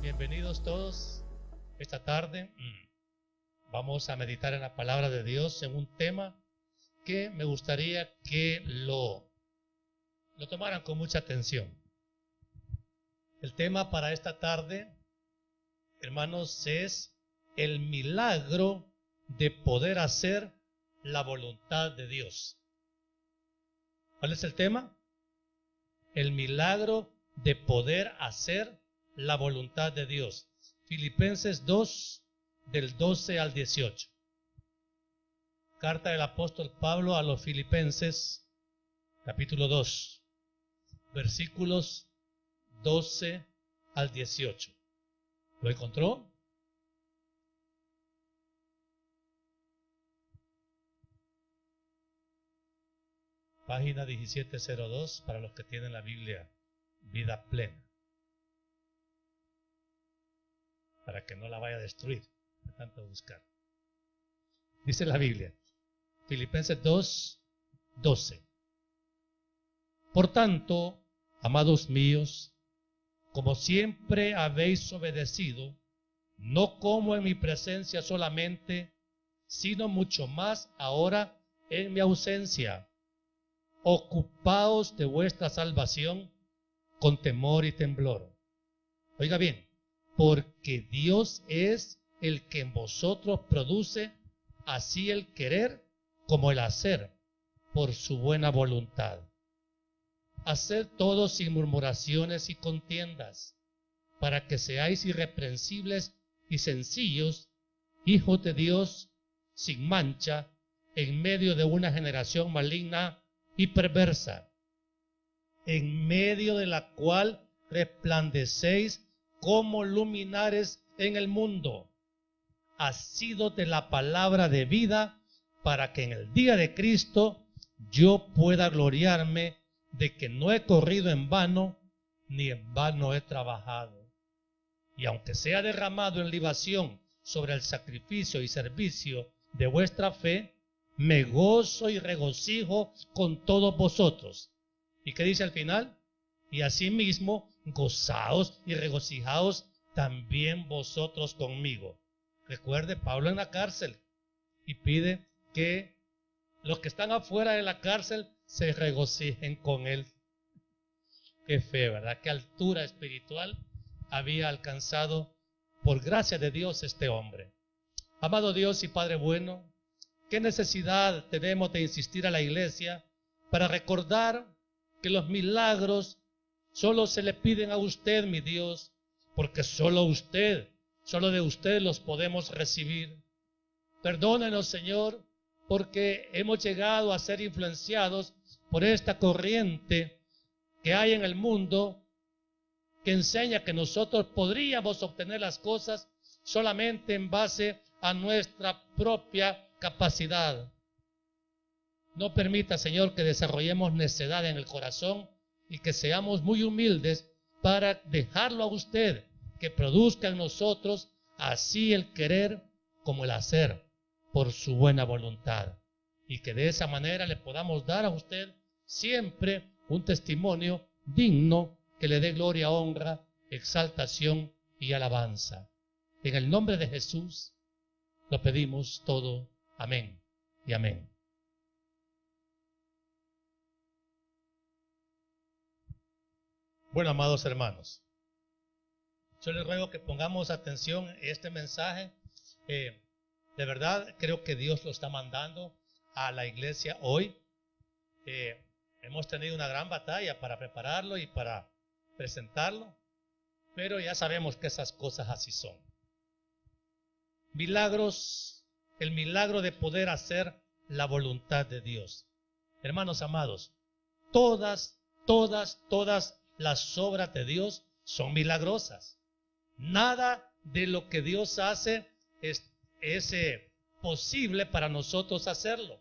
Bienvenidos todos. Esta tarde vamos a meditar en la palabra de Dios en un tema que me gustaría que lo tomaran con mucha atención. El tema para esta tarde, hermanos, es el milagro de poder hacer la voluntad de Dios. ¿Cuál es el tema? El milagro de poder hacer la voluntad de Dios. Filipenses 2, del 12 al 18. Carta del apóstol Pablo a los Filipenses, capítulo 2, versículos 12 al 18. ¿Lo encontró? Página 1702 para los que tienen la Biblia Vida Plena, para que no la vaya a destruir de tanto buscar. Dice la Biblia, Filipenses 2, 12. Por tanto, amados míos, como siempre habéis obedecido, no como en mi presencia solamente, sino mucho más ahora en mi ausencia, ocupaos de vuestra salvación con temor y temblor. Oiga bien, porque Dios es el que en vosotros produce así el querer como el hacer por su buena voluntad. Haced todo sin murmuraciones y contiendas, para que seáis irreprensibles y sencillos, hijos de Dios, sin mancha, en medio de una generación maligna y perversa, en medio de la cual resplandecéis como luminares en el mundo, asidos de la palabra de vida, para que en el día de Cristo yo pueda gloriarme de que no he corrido en vano, ni en vano he trabajado. Y aunque sea derramado en libación sobre el sacrificio y servicio de vuestra fe, me gozo y regocijo con todos vosotros. ¿Y qué dice al final? Y asimismo, gozaos y regocijaos también vosotros conmigo. Recuerde, Pablo en la cárcel y pide que los que están afuera de la cárcel se regocijen con él. Qué fe, ¿verdad? Qué altura espiritual había alcanzado por gracia de Dios este hombre. Amado Dios y Padre bueno, ¿qué necesidad tenemos de insistir a la iglesia para recordar que los milagros solo se le piden a usted, mi Dios, porque solo de usted los podemos recibir? Perdónenos, Señor, porque hemos llegado a ser influenciados por esta corriente que hay en el mundo que enseña que nosotros podríamos obtener las cosas solamente en base a nuestra propia capacidad. No permita, Señor, que desarrollemos necedad en el corazón y que seamos muy humildes para dejarlo a usted, que produzca en nosotros así el querer como el hacer por su buena voluntad. Y que de esa manera le podamos dar a usted siempre un testimonio digno que le dé gloria, honra, exaltación y alabanza. En el nombre de Jesús lo pedimos todo. Amén y amén. Bueno, amados hermanos, yo les ruego que pongamos atención a este mensaje. De verdad, creo que Dios lo está mandando a la iglesia hoy. Hemos tenido una gran batalla para prepararlo y para presentarlo, pero ya sabemos que esas cosas así son. Milagros, el milagro de poder hacer la voluntad de Dios. Hermanos amados, todas las obras de Dios son milagrosas. Nada de lo que Dios hace es posible para nosotros hacerlo.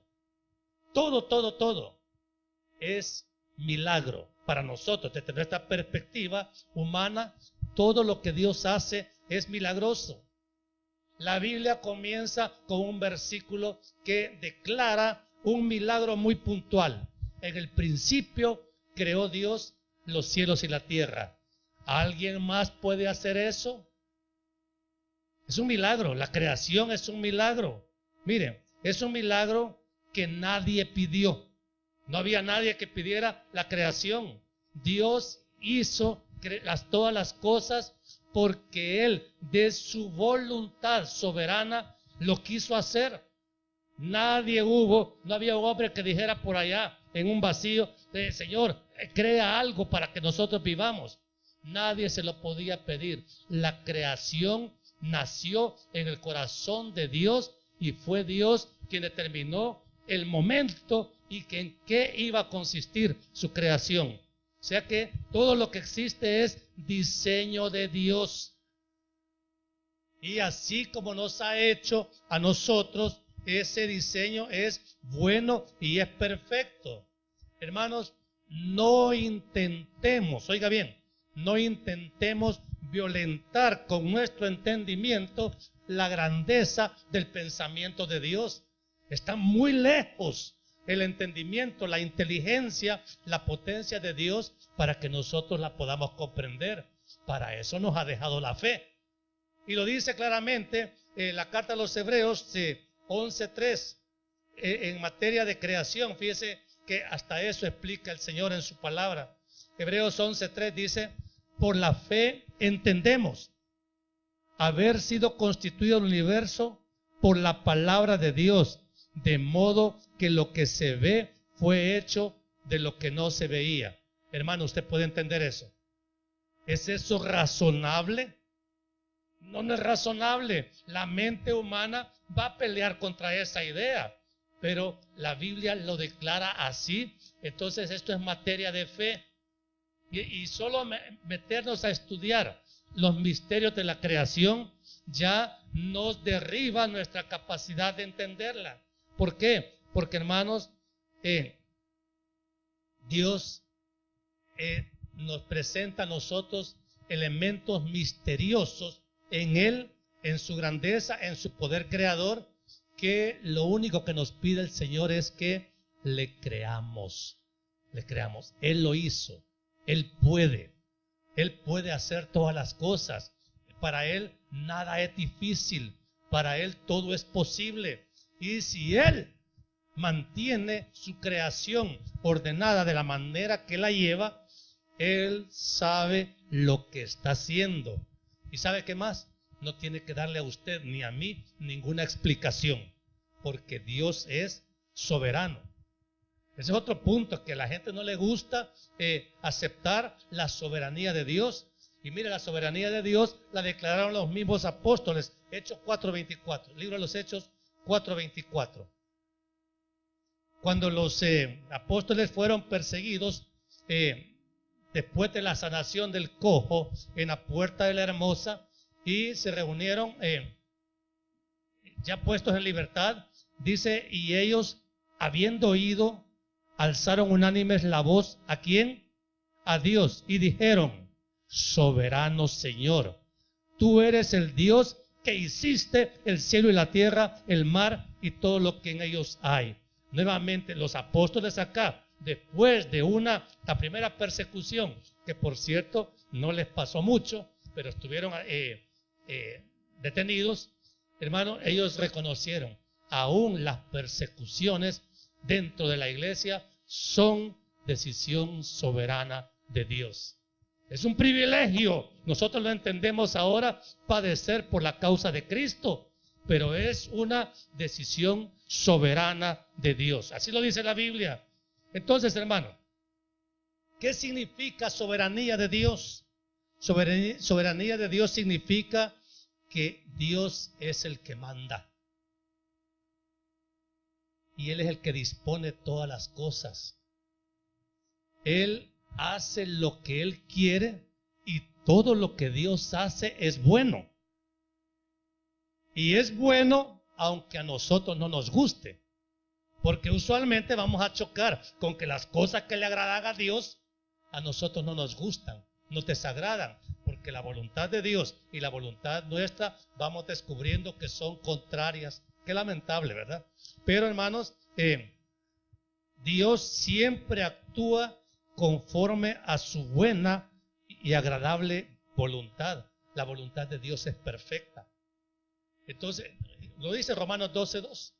Todo es milagro para nosotros. Desde nuestra perspectiva humana, todo lo que Dios hace es milagroso. La Biblia comienza con un versículo que declara un milagro muy puntual. En el principio creó Dios los cielos y la tierra. ¿Alguien más puede hacer eso? Es un milagro, la creación es un milagro. Miren, es un milagro que nadie pidió. No había nadie que pidiera la creación. Dios hizo todas las cosas porque Él, de su voluntad soberana, lo quiso hacer. No había un hombre que dijera por allá en un vacío, Señor, crea algo para que nosotros vivamos. Nadie se lo podía pedir. La creación nació en el corazón de Dios y fue Dios quien determinó el momento y que en qué iba a consistir su creación. O sea que todo lo que existe es diseño de Dios. Y así como nos ha hecho a nosotros, ese diseño es bueno y es perfecto. Hermanos, no intentemos, oiga bien, no intentemos violentar con nuestro entendimiento la grandeza del pensamiento de Dios. Está muy lejos el entendimiento, la inteligencia, la potencia de Dios para que nosotros la podamos comprender. Para eso nos ha dejado la fe. Y lo dice claramente la carta a los Hebreos 11:3 en materia de creación. Fíjese que hasta eso explica el Señor en su palabra. Hebreos 11:3 dice, por la fe entendemos haber sido constituido el universo por la palabra de Dios, de modo que lo que se ve fue hecho de lo que no se veía. Hermano, ¿usted puede entender eso? ¿Es eso razonable? No, no es razonable. La mente humana va a pelear contra esa idea, pero la Biblia lo declara así. Entonces esto es materia de fe. Y solo meternos a estudiar los misterios de la creación ya nos derriba nuestra capacidad de entenderla. ¿Por qué? Porque, hermanos, Dios nos presenta a nosotros elementos misteriosos en Él, en su grandeza, en su poder creador, que lo único que nos pide el Señor es que le creamos. Le creamos. Él lo hizo. Él puede hacer todas las cosas. Para Él nada es difícil. Para Él todo es posible. Y si Él mantiene su creación ordenada de la manera que la lleva, Él sabe lo que está haciendo. ¿Y sabe qué más? No tiene que darle a usted ni a mí ninguna explicación, porque Dios es soberano. Ese es otro punto, que a la gente no le gusta aceptar la soberanía de Dios. Y mire, la soberanía de Dios la declararon los mismos apóstoles. Hechos 4:24, libro de los Hechos 4:24. Cuando los apóstoles fueron perseguidos, después de la sanación del cojo en la puerta de la Hermosa, y se reunieron ya puestos en libertad, dice, y ellos, habiendo oído, alzaron unánimes la voz, ¿a quién? A Dios, y dijeron, soberano Señor, tú eres el Dios que hiciste el cielo y la tierra, el mar y todo lo que en ellos hay. Nuevamente los apóstoles acá, después de la primera persecución, que por cierto no les pasó mucho, pero estuvieron detenidos, hermano, ellos reconocieron, aún las persecuciones dentro de la iglesia son decisión soberana de Dios. Es un privilegio, nosotros lo entendemos ahora, padecer por la causa de Cristo, pero es una decisión soberana de Dios. Así lo dice la Biblia. Entonces, hermano, ¿qué significa soberanía de Dios? Soberanía de Dios significa que Dios es el que manda. Y Él es el que dispone todas las cosas. Él hace lo que Él quiere y todo lo que Dios hace es bueno. Y es bueno aunque a nosotros no nos guste. Porque usualmente vamos a chocar con que las cosas que le agradan a Dios a nosotros no nos gustan, nos desagradan. Porque la voluntad de Dios y la voluntad nuestra vamos descubriendo que son contrarias. Qué lamentable, ¿verdad? Pero hermanos, Dios siempre actúa conforme a su buena y agradable voluntad. La voluntad de Dios es perfecta. Entonces, lo dice Romanos 12:2.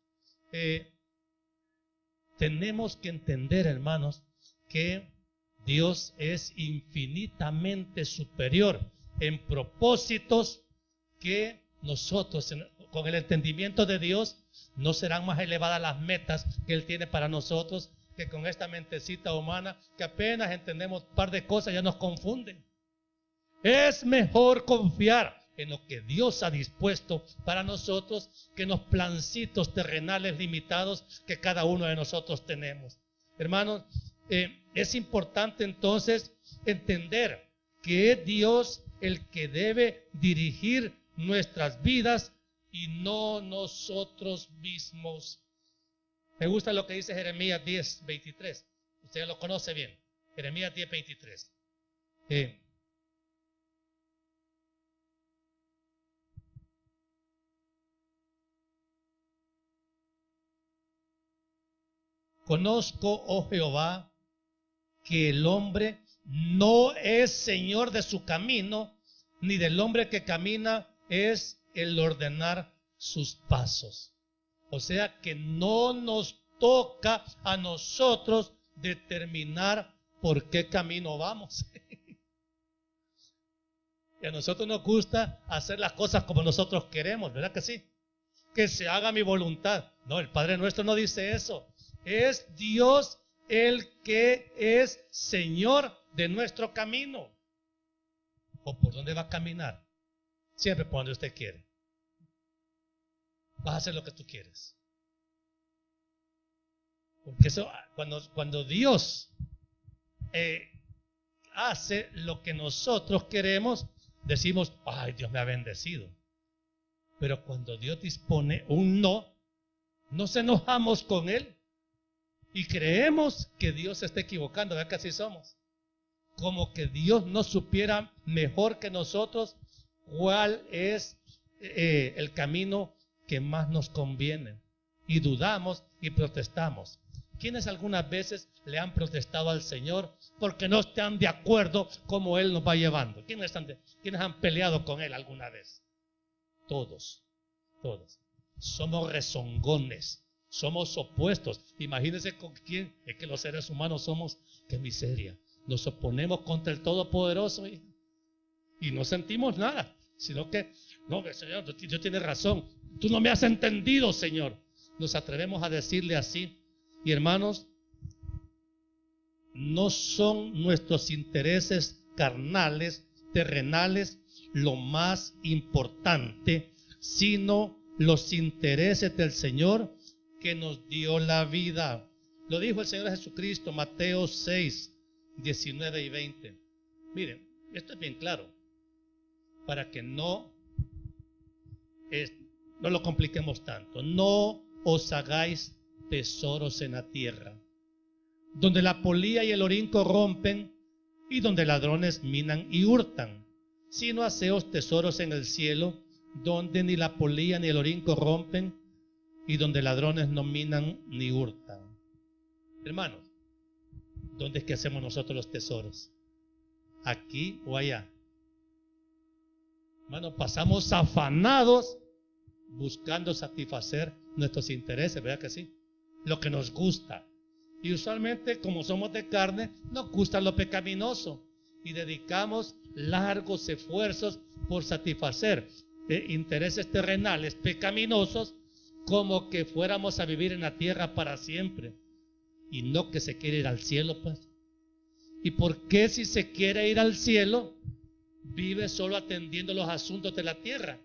Tenemos que entender, hermanos, que Dios es infinitamente superior en propósitos que nosotros, con el entendimiento de Dios, no serán más elevadas las metas que Él tiene para nosotros que con esta mentecita humana que apenas entendemos un par de cosas ya nos confunden. Es mejor confiar en lo que Dios ha dispuesto para nosotros que en los plancitos terrenales limitados que cada uno de nosotros tenemos. Hermanos, es importante entonces entender que es Dios el que debe dirigir nuestras vidas y no nosotros mismos. Me gusta lo que dice Jeremías 10:23. Usted lo conoce bien. Jeremías 10:23. Conozco, oh Jehová, que el hombre no es señor de su camino, ni del hombre que camina es el ordenar sus pasos. O sea que no nos toca a nosotros determinar por qué camino vamos. Y a nosotros nos gusta hacer las cosas como nosotros queremos, ¿verdad que sí? Que se haga mi voluntad. No, el Padre Nuestro no dice eso. Es Dios el que es Señor de nuestro camino. ¿O por dónde va a caminar? Siempre por donde usted quiere. Vas a hacer lo que tú quieres. Porque eso, cuando Dios hace lo que nosotros queremos, decimos, ay, Dios me ha bendecido. Pero cuando Dios dispone un no, nos enojamos con Él. Y creemos que Dios se está equivocando, ¿verdad que así somos? Como que Dios no supiera mejor que nosotros cuál es el camino que más nos conviene. Y dudamos y protestamos. ¿Quiénes algunas veces le han protestado al Señor porque no están de acuerdo cómo Él nos va llevando? ¿Quiénes han peleado con Él alguna vez? Todos. Somos rezongones. Somos opuestos. Imagínense con quién. Es que los seres humanos somos. ¡Qué miseria! Nos oponemos contra el Todopoderoso y no sentimos nada. Sino que, no, Señor, Dios tiene razón. Tú no me has entendido, Señor. Nos atrevemos a decirle así. Y hermanos, no son nuestros intereses carnales, terrenales, lo más importante, sino los intereses del Señor que nos dio la vida. Lo dijo el Señor Jesucristo, Mateo 6, 19 y 20. Miren, esto es bien claro, para que no lo compliquemos tanto. No os hagáis tesoros en la tierra, donde la polilla y el orín corrompen, y donde ladrones minan y hurtan, sino haceos tesoros en el cielo, donde ni la polilla ni el orín corrompen, y donde ladrones no minan ni hurtan. Hermanos, ¿dónde es que hacemos nosotros los tesoros? ¿Aquí o allá? Hermanos, pasamos afanados buscando satisfacer nuestros intereses, ¿verdad que sí? Lo que nos gusta. Y usualmente, como somos de carne, nos gusta lo pecaminoso y dedicamos largos esfuerzos por satisfacer intereses terrenales pecaminosos, como que fuéramos a vivir en la tierra para siempre y no que se quiere ir al cielo, pues. ¿Y por qué si se quiere ir al cielo vive solo atendiendo los asuntos de la tierra?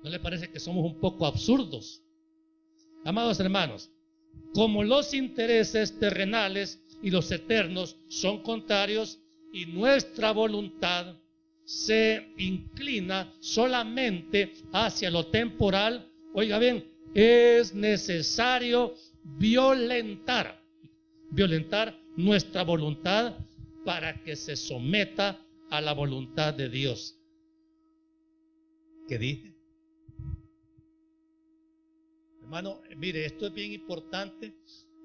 ¿No le parece que somos un poco absurdos? Amados hermanos, como los intereses terrenales y los eternos son contrarios y nuestra voluntad se inclina solamente hacia lo temporal, oiga bien, es necesario violentar nuestra voluntad para que se someta a la voluntad de Dios. ¿Qué dije? Hermano, mire, esto es bien importante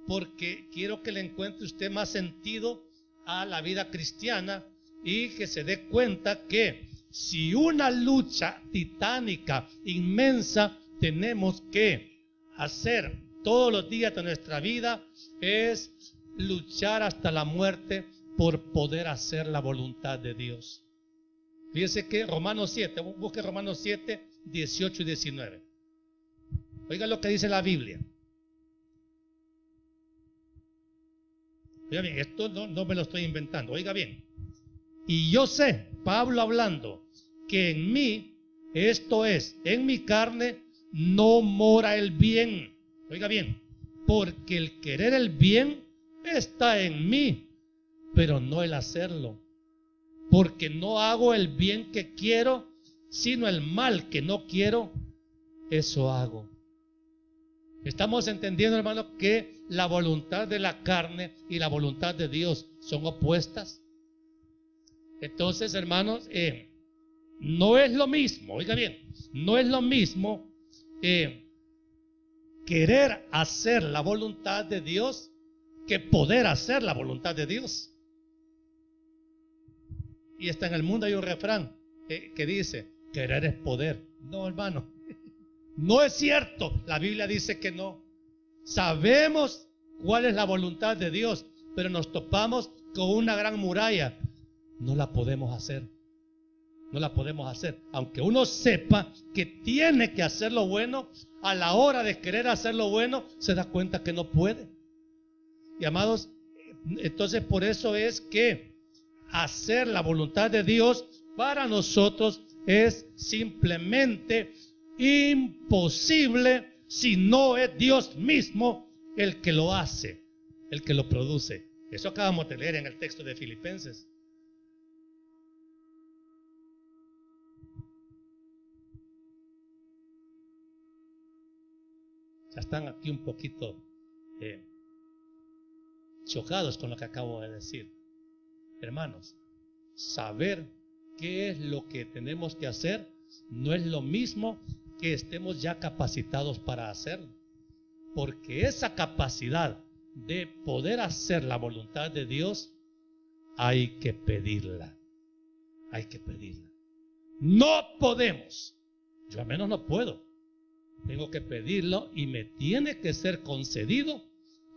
porque quiero que le encuentre usted más sentido a la vida cristiana y que se dé cuenta que si una lucha titánica, inmensa, tenemos que hacer todos los días de nuestra vida, es luchar hasta la muerte por poder hacer la voluntad de Dios. Fíjense que Romanos 7, busque Romanos 7, 18 y 19. Oiga lo que dice la Biblia. Oiga bien, esto no me lo estoy inventando. Oiga bien. Y yo sé, Pablo hablando, que en mí, esto es, en mi carne, no mora el bien. Oiga bien, porque el querer el bien está en mí, pero no el hacerlo. Porque no hago el bien que quiero, sino el mal que no quiero, eso hago. Estamos entendiendo, hermano, que la voluntad de la carne y la voluntad de Dios son opuestas. Entonces, hermanos, no es lo mismo, oiga bien, no es lo mismo querer hacer la voluntad de Dios que poder hacer la voluntad de Dios. Y está en el mundo hay un refrán que dice, querer es poder. No, hermano, no es cierto. La Biblia dice que no. Sabemos cuál es la voluntad de Dios, pero nos topamos con una gran muralla. No la podemos hacer. No la podemos hacer. Aunque uno sepa que tiene que hacer lo bueno, a la hora de querer hacer lo bueno, se da cuenta que no puede. Y amados, entonces por eso es que hacer la voluntad de Dios para nosotros es simplemente imposible si no es Dios mismo el que lo hace, el que lo produce. Eso acabamos de leer en el texto de Filipenses. Ya están aquí un poquito chocados con lo que acabo de decir. Hermanos, saber qué es lo que tenemos que hacer no es lo mismo que estemos ya capacitados para hacerlo. Porque esa capacidad de poder hacer la voluntad de Dios hay que pedirla. Hay que pedirla. No podemos. Yo al menos no puedo. Tengo que pedirlo y me tiene que ser concedido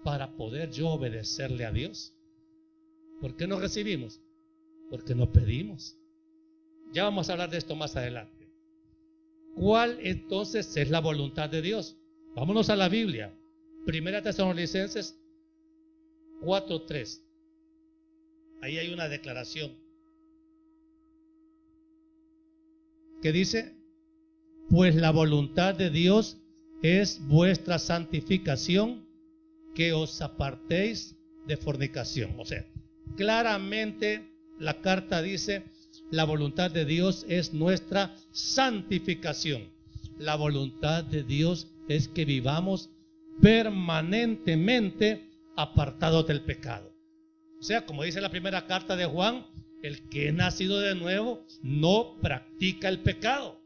para poder yo obedecerle a Dios. ¿Por qué no recibimos? Porque no pedimos. Ya vamos a hablar de esto más adelante. ¿Cuál entonces es la voluntad de Dios? Vámonos a la Biblia. Primera Tesalonicenses 4:3. Ahí hay una declaración que dice: pues la voluntad de Dios es vuestra santificación, que os apartéis de fornicación. O sea, claramente la carta dice, la voluntad de Dios es nuestra santificación. La voluntad de Dios es que vivamos permanentemente apartados del pecado. O sea, como dice la primera carta de Juan, el que es nacido de nuevo no practica el pecado.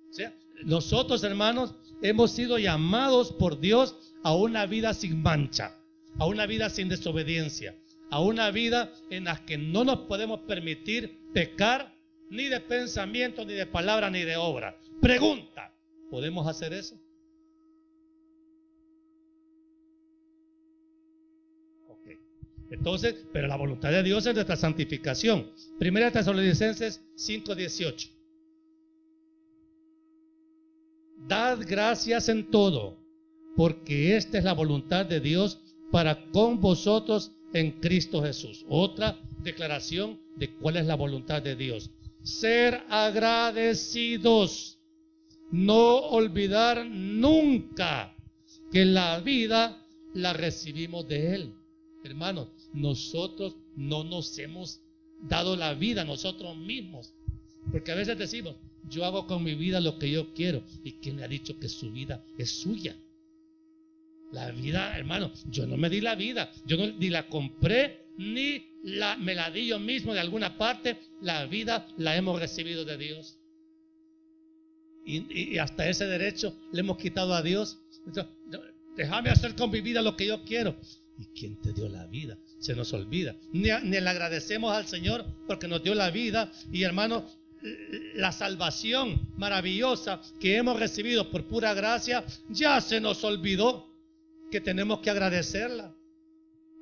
O sea, nosotros, hermanos, hemos sido llamados por Dios a una vida sin mancha, a una vida sin desobediencia, a una vida en la que no nos podemos permitir pecar ni de pensamiento, ni de palabra, ni de obra. Pregunta, ¿podemos hacer eso? Ok. Entonces, pero la voluntad de Dios es nuestra santificación. Primera Tesalonicenses 5:18. Dad gracias en todo, porque esta es la voluntad de Dios para con vosotros en Cristo Jesús. Otra declaración de cuál es la voluntad de Dios. Ser agradecidos, no olvidar nunca que la vida la recibimos de Él. Hermanos, nosotros no nos hemos dado la vida nosotros mismos, porque a veces decimos, yo hago con mi vida lo que yo quiero. ¿Y quién le ha dicho que su vida es suya? La vida, hermano, yo no me di la vida, yo no, ni la compré, ni me la di yo mismo de alguna parte. La vida la hemos recibido de Dios. Y hasta ese derecho le hemos quitado a Dios. Entonces, déjame hacer con mi vida lo que yo quiero. ¿Y quién te dio la vida? Se nos olvida. Ni le agradecemos al Señor porque nos dio la vida. Y hermano, la salvación maravillosa que hemos recibido por pura gracia, ya se nos olvidó que tenemos que agradecerla.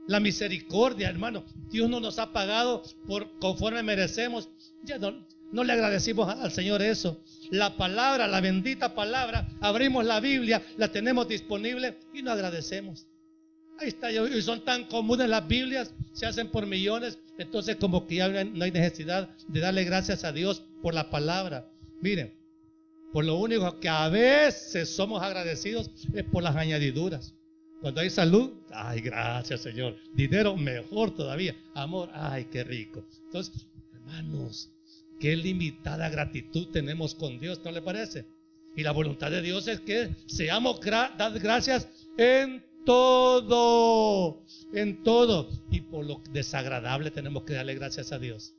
La misericordia, hermano, Dios no nos ha pagado por conforme merecemos. Ya no le agradecimos al Señor eso. La palabra, la bendita palabra, abrimos la Biblia, la tenemos disponible y no agradecemos. Ahí está, y son tan comunes las Biblias, se hacen por millones, entonces como que ya no hay necesidad de darle gracias a Dios por la palabra. Miren, por lo único que a veces somos agradecidos es por las añadiduras. Cuando hay salud, ay, gracias Señor. Dinero, mejor todavía. Amor, ay, qué rico. Entonces, hermanos, qué limitada gratitud tenemos con Dios, ¿no le parece? Y la voluntad de Dios es que seamos dar gracias en todo, en todo. Y por lo desagradable tenemos que darle gracias a Dios.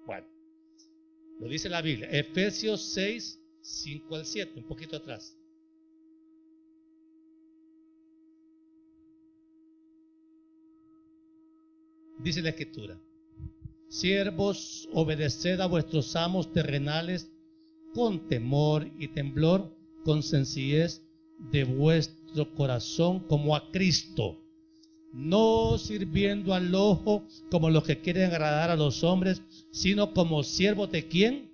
Bueno, lo dice la Biblia, Efesios 6, 5 al 7, un poquito atrás. Dice la Escritura: siervos, obedeced a vuestros amos terrenales con temor y temblor, con sencillez de vuestro corazón, como a Cristo, no sirviendo al ojo como los que quieren agradar a los hombres, sino como siervos de ¿quién?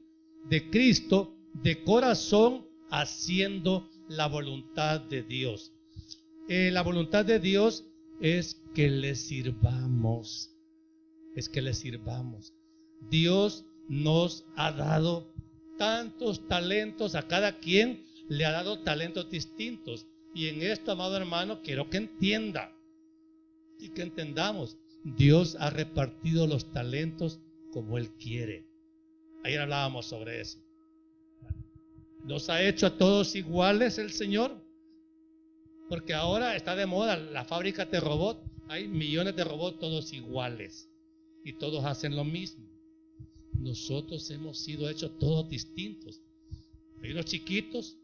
De Cristo, de corazón, haciendo la voluntad de Dios. La voluntad de Dios es que le sirvamos. Es que le sirvamos. Dios nos ha dado tantos talentos, a cada quien le ha dado talentos distintos. Y en esto, amado hermano, quiero que entienda y que entendamos, Dios ha repartido los talentos como Él quiere. Ayer hablábamos sobre eso. ¿Nos ha hecho a todos iguales el Señor? Porque ahora está de moda la fábrica de robots. Hay millones de robots todos iguales y todos hacen lo mismo. Nosotros hemos sido hechos todos distintos. Hay unos chiquitos,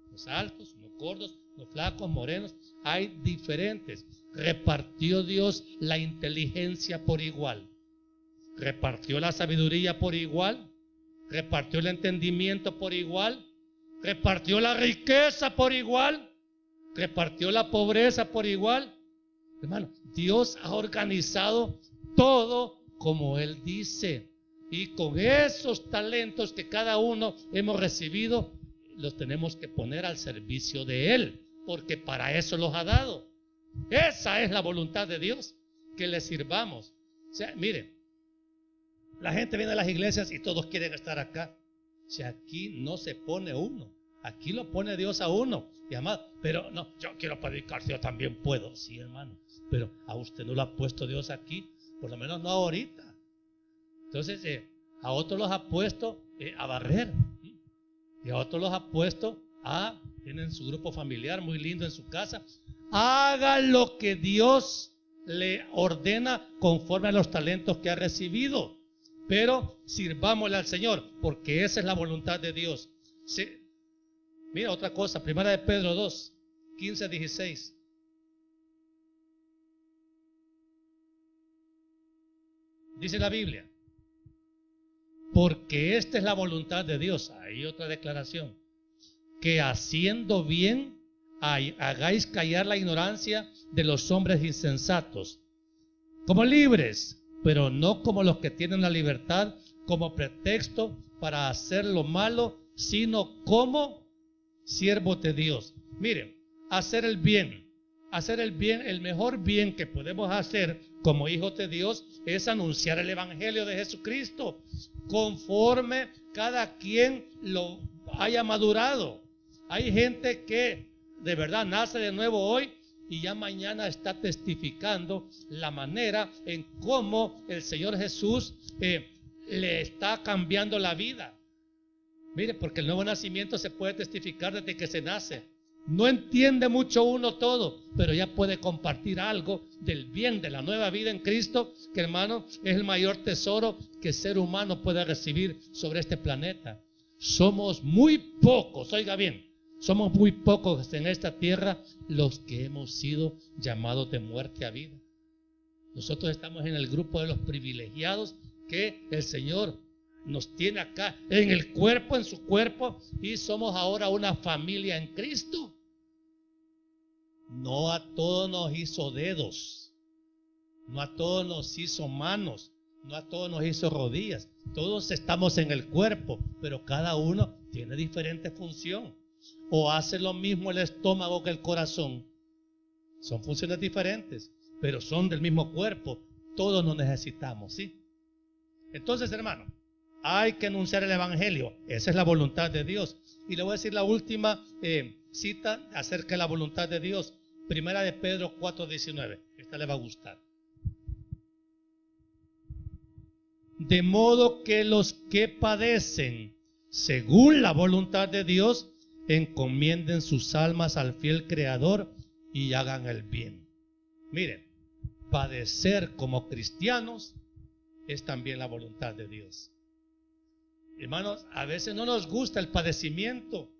unos altos, unos gordos, unos flacos, morenos. Hay diferentes. Repartió Dios la inteligencia por igual. Repartió la sabiduría por igual. Repartió el entendimiento por igual. Repartió la riqueza por igual. Repartió la pobreza por igual. Hermano, Dios ha organizado todo como Él dice. Y con esos talentos que cada uno hemos recibido, los tenemos que poner al servicio de Él, porque para eso los ha dado. Esa es la voluntad de Dios, que le sirvamos. O sea, miren, la gente viene a las iglesias y todos quieren estar acá. O sea, aquí no se pone uno, aquí lo pone Dios a uno. Y además, pero no, yo quiero predicar, yo también puedo. Sí, hermano, pero a usted no lo ha puesto Dios aquí, por lo menos no ahorita. Entonces, a otros los ha puesto a barrer, y a otros los ha puesto tienen su grupo familiar muy lindo en su casa. Haga lo que Dios le ordena conforme a los talentos que ha recibido, pero sirvámosle al Señor, porque esa es la voluntad de Dios. Sí. Mira otra cosa, primera de Pedro 2, 15, 16. Dice la Biblia: porque esta es la voluntad de Dios. Hay otra declaración: que haciendo bien hagáis callar la ignorancia de los hombres insensatos, como libres, pero no como los que tienen la libertad como pretexto para hacer lo malo, sino como siervos de Dios. Miren, hacer el bien, el mejor bien que podemos hacer como hijos de Dios es anunciar el evangelio de Jesucristo conforme cada quien lo haya madurado. Hay gente que de verdad nace de nuevo hoy y ya mañana está testificando la manera en cómo el Señor Jesús le está cambiando la vida. Mire, porque el nuevo nacimiento se puede testificar desde que se nace. No entiende mucho uno todo, pero ya puede compartir algo del bien de la nueva vida en Cristo, que hermano, es el mayor tesoro que el ser humano puede recibir sobre este planeta. Somos muy pocos, oiga bien, somos muy pocos en esta tierra los que hemos sido llamados de muerte a vida. Nosotros estamos en el grupo de los privilegiados que el Señor nos tiene acá en el cuerpo, en su cuerpo, y somos ahora una familia en Cristo. No a todos nos hizo dedos, no a todos nos hizo manos, no a todos nos hizo rodillas. Todos estamos en el cuerpo, pero cada uno tiene diferente función. O hace lo mismo el estómago que el corazón. Son funciones diferentes, pero son del mismo cuerpo. Todos nos necesitamos, ¿sí? Entonces, hermano, hay que anunciar el evangelio. Esa es la voluntad de Dios. Y le voy a decir la última cita acerca de la voluntad de Dios. Primera de Pedro 4:19. Esta le va a gustar. De modo que los que padecen según la voluntad de Dios encomienden sus almas al fiel Creador y hagan el bien. Miren, padecer como cristianos es también la voluntad de Dios. Hermanos, a veces no nos gusta el padecimiento,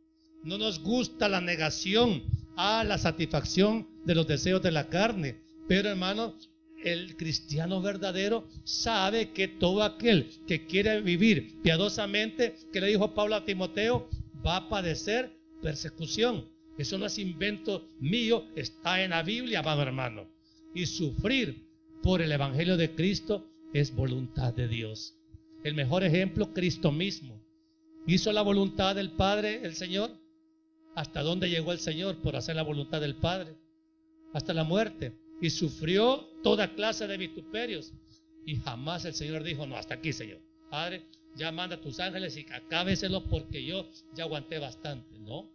no nos gusta la negación a la satisfacción de los deseos de la carne, pero hermanos, el cristiano verdadero sabe que todo aquel que quiere vivir piadosamente, que le dijo Pablo a Timoteo, va a padecer persecución. Eso no es invento mío, está en la Biblia, amado hermano. Y sufrir por el evangelio de Cristo es voluntad de Dios. El mejor ejemplo, Cristo mismo. Hizo la voluntad del Padre, el Señor. ¿Hasta dónde llegó el Señor por hacer la voluntad del Padre? Hasta la muerte. Y sufrió toda clase de vituperios. Y jamás el Señor dijo, no, hasta aquí, Señor. Padre, ya manda a tus ángeles y acábeselos porque yo ya aguanté bastante. No,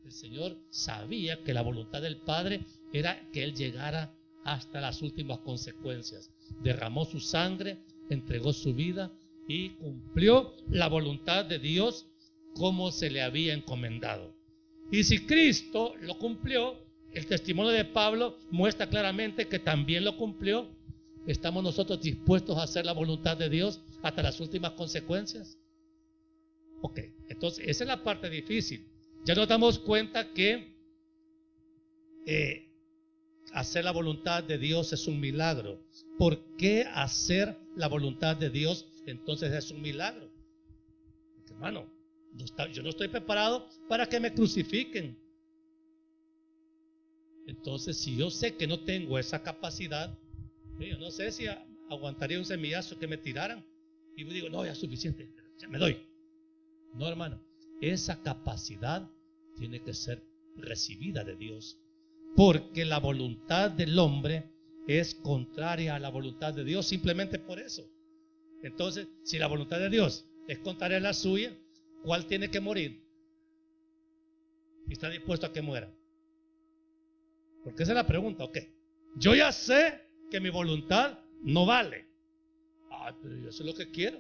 el Señor sabía que la voluntad del Padre era que Él llegara hasta las últimas consecuencias. Derramó su sangre, entregó su vida y cumplió la voluntad de Dios como se le había encomendado. Y si Cristo lo cumplió, el testimonio de Pablo muestra claramente que también lo cumplió. ¿Estamos nosotros dispuestos a hacer la voluntad de Dios hasta las últimas consecuencias? Ok, entonces esa es la parte difícil. Ya nos damos cuenta que hacer la voluntad de Dios es un milagro. ¿Por qué hacer la voluntad de Dios entonces es un milagro? Porque, hermano, yo no estoy preparado para que me crucifiquen. Entonces, si yo sé que no tengo esa capacidad, yo no sé si aguantaría un semillazo que me tiraran. Y yo digo, no, ya es suficiente, ya me doy. No, hermano, esa capacidad tiene que ser recibida de Dios. Porque la voluntad del hombre es contraria a la voluntad de Dios, simplemente por eso. Entonces, si la voluntad de Dios es contraria a la suya, ¿cuál tiene que morir? Y está dispuesto a que muera. Porque esa es la pregunta, ok. Yo ya sé que mi voluntad no vale. Pero yo sé lo que quiero.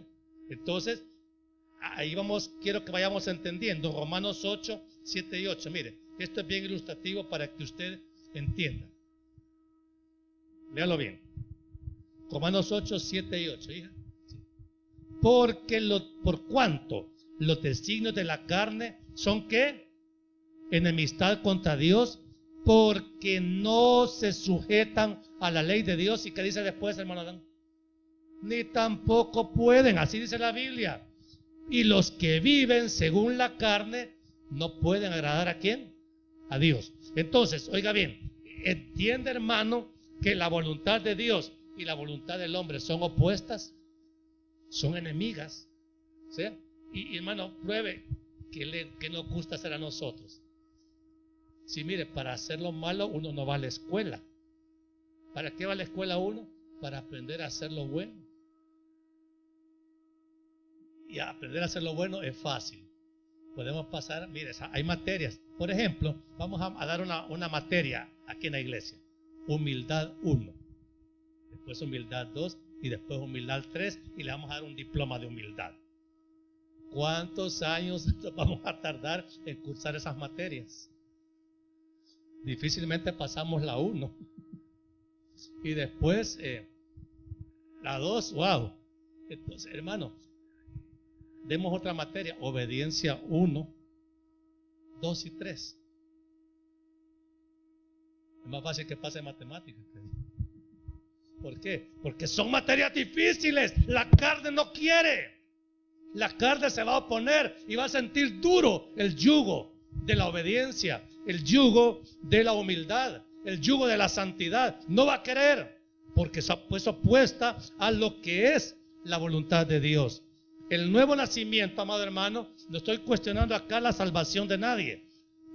Entonces, ahí quiero que vayamos entendiendo. Romanos 8, 7 y 8. Mire, esto es bien ilustrativo para que usted entienda. Léalo bien. Romanos 8, 7 y 8, hija. Sí. Por cuanto los designios de la carne son ¿qué? Enemistad contra Dios, porque no se sujetan a la ley de Dios. ¿Y qué dice después, hermano Adán? Ni tampoco pueden, así dice la Biblia. Y los que viven según la carne no pueden agradar ¿a quién? A Dios. Entonces, oiga bien, entiende, hermano, que la voluntad de Dios y la voluntad del hombre son opuestas, son enemigas, ¿sí? Y hermano, pruebe que nos gusta hacer a nosotros. Sí, mire, para hacer lo malo uno no va a la escuela. ¿Para qué va a la escuela uno? Para aprender a hacer lo bueno. Y aprender a hacer lo bueno es fácil. Podemos pasar, mire, hay materias. Por ejemplo, vamos a dar una materia aquí en la iglesia. Humildad 1. Después humildad 2 y después humildad 3 y le vamos a dar un diploma de humildad. ¿Cuántos años vamos a tardar en cursar esas materias? Difícilmente pasamos la 1. Y después la 2, wow. Entonces, hermano, demos otra materia, obediencia 1, 2 y 3. Es más fácil que pase matemáticas. ¿Por qué? Porque son materias difíciles. La carne no quiere. La carne se va a oponer y va a sentir duro el yugo de la obediencia, el yugo de la humildad, el yugo de la santidad. No va a querer porque es opuesta a lo que es la voluntad de Dios. El nuevo nacimiento, amado hermano, no estoy cuestionando acá la salvación de nadie,